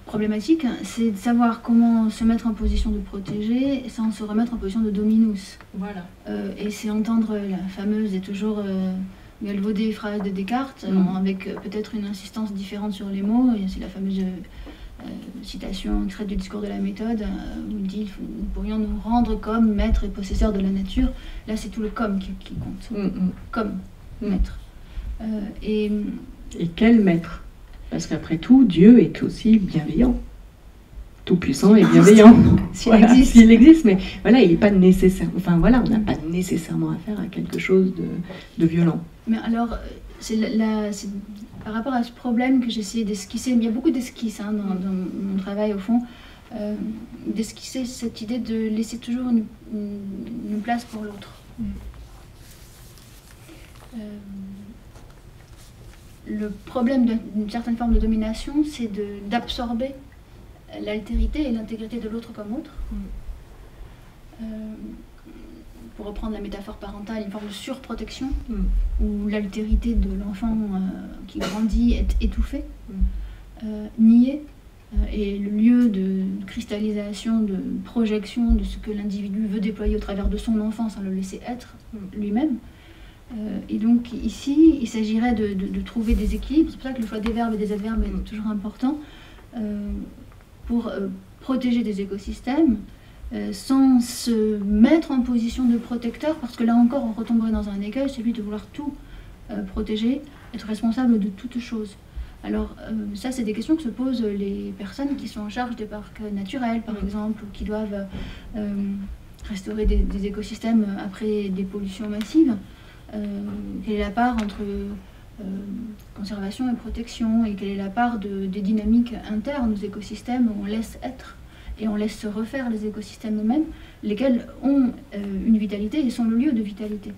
S2: problématique, c'est de savoir comment se mettre en position de protéger sans se remettre en position de dominus. Voilà. Et c'est entendre la fameuse et toujours galvaudée phrase de Descartes, avec peut-être une insistance différente sur les mots. C'est la fameuse citation extraite du discours de la méthode, où il dit « Nous pourrions nous rendre comme maîtres et possesseurs de la nature ». Là, c'est tout le « comme » qui compte. Comme maître. Et
S5: quel maître? Parce qu'après tout, Dieu est aussi bienveillant, tout-puissant et bienveillant. S'il existe, mais voilà, il n'est pas nécessaire. Enfin voilà, on n'a pas nécessairement affaire à quelque chose de violent.
S2: Mais alors, c'est par rapport à ce problème que j'ai essayé d'esquisser. Il y a beaucoup d'esquisses dans mon travail au fond, d'esquisser cette idée de laisser toujours une place pour l'autre. Le problème d'une certaine forme de domination, c'est d'absorber l'altérité et l'intégrité de l'autre comme autre. Pour reprendre la métaphore parentale, une forme de surprotection, où l'altérité de l'enfant qui grandit est étouffée, niée, et le lieu de cristallisation, de projection de ce que l'individu veut déployer au travers de son enfant sans le laisser être lui-même. Et donc ici, il s'agirait de trouver des équilibres. C'est pour ça que le choix des verbes et des adverbes est toujours important pour protéger des écosystèmes sans se mettre en position de protecteur, parce que là encore on retomberait dans un écueil, celui de vouloir tout protéger, être responsable de toutes choses. Alors ça, c'est des questions que se posent les personnes qui sont en charge des parcs naturels, par exemple, ou qui doivent restaurer des écosystèmes après des pollutions massives. Quelle est la part entre conservation et protection, et quelle est la part des dynamiques internes aux écosystèmes où on laisse être et on laisse se refaire les écosystèmes eux-mêmes, lesquels ont une vitalité et sont le lieu de vitalité.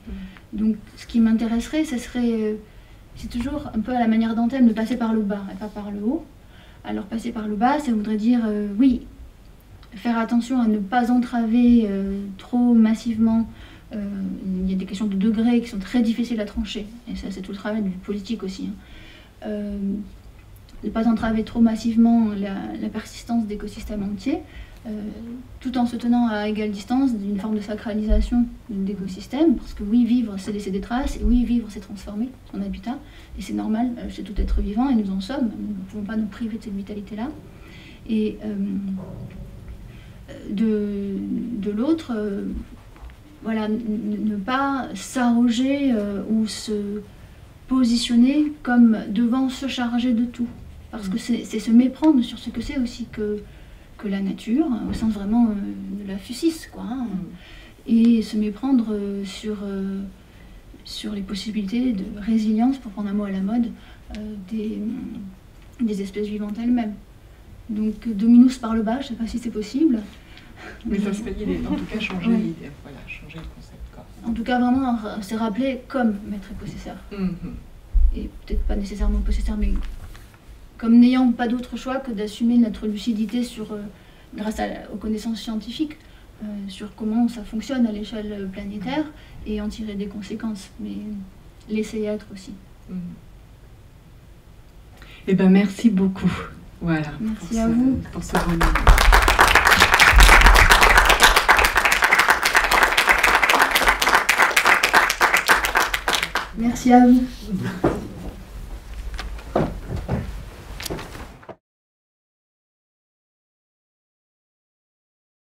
S2: Donc ce qui m'intéresserait, c'est toujours un peu à la manière d'Antème de passer par le bas et pas par le haut. Alors passer par le bas, ça voudrait dire oui, faire attention à ne pas entraver trop massivement. Il y a des questions de degrés qui sont très difficiles à trancher, et ça c'est tout le travail du politique aussi. Ne pas entraver trop massivement la persistance d'écosystèmes entiers, tout en se tenant à égale distance d'une forme de sacralisation d'écosystèmes, parce que oui, vivre c'est laisser des traces, et oui, vivre c'est transformer son habitat, et c'est normal chez tout être vivant, et nous en sommes, nous ne pouvons pas nous priver de cette vitalité-là. Et de l'autre, voilà, ne pas s'arroger ou se positionner comme devant se charger de tout. Parce que c'est se méprendre sur ce que c'est aussi que la nature, au sens vraiment de la FUCIS, quoi. Hein. Et se méprendre sur les possibilités de résilience, pour prendre un mot à la mode, des espèces vivantes elles-mêmes. Donc dominus par le bas, je ne sais pas si c'est possible.
S5: Mais ça serait l'idée, en tout cas changer l'idée, voilà, changer le concept. Quoi.
S2: En tout cas vraiment se rappeler comme maître et possesseur. Et peut-être pas nécessairement possesseur, mais comme n'ayant pas d'autre choix que d'assumer notre lucidité grâce aux connaissances scientifiques, sur comment ça fonctionne à l'échelle planétaire, et en tirer des conséquences, mais laisser être aussi.
S5: Eh bien merci beaucoup. Voilà.
S2: Merci à vous.
S5: Pour ce moment.
S2: Merci à vous.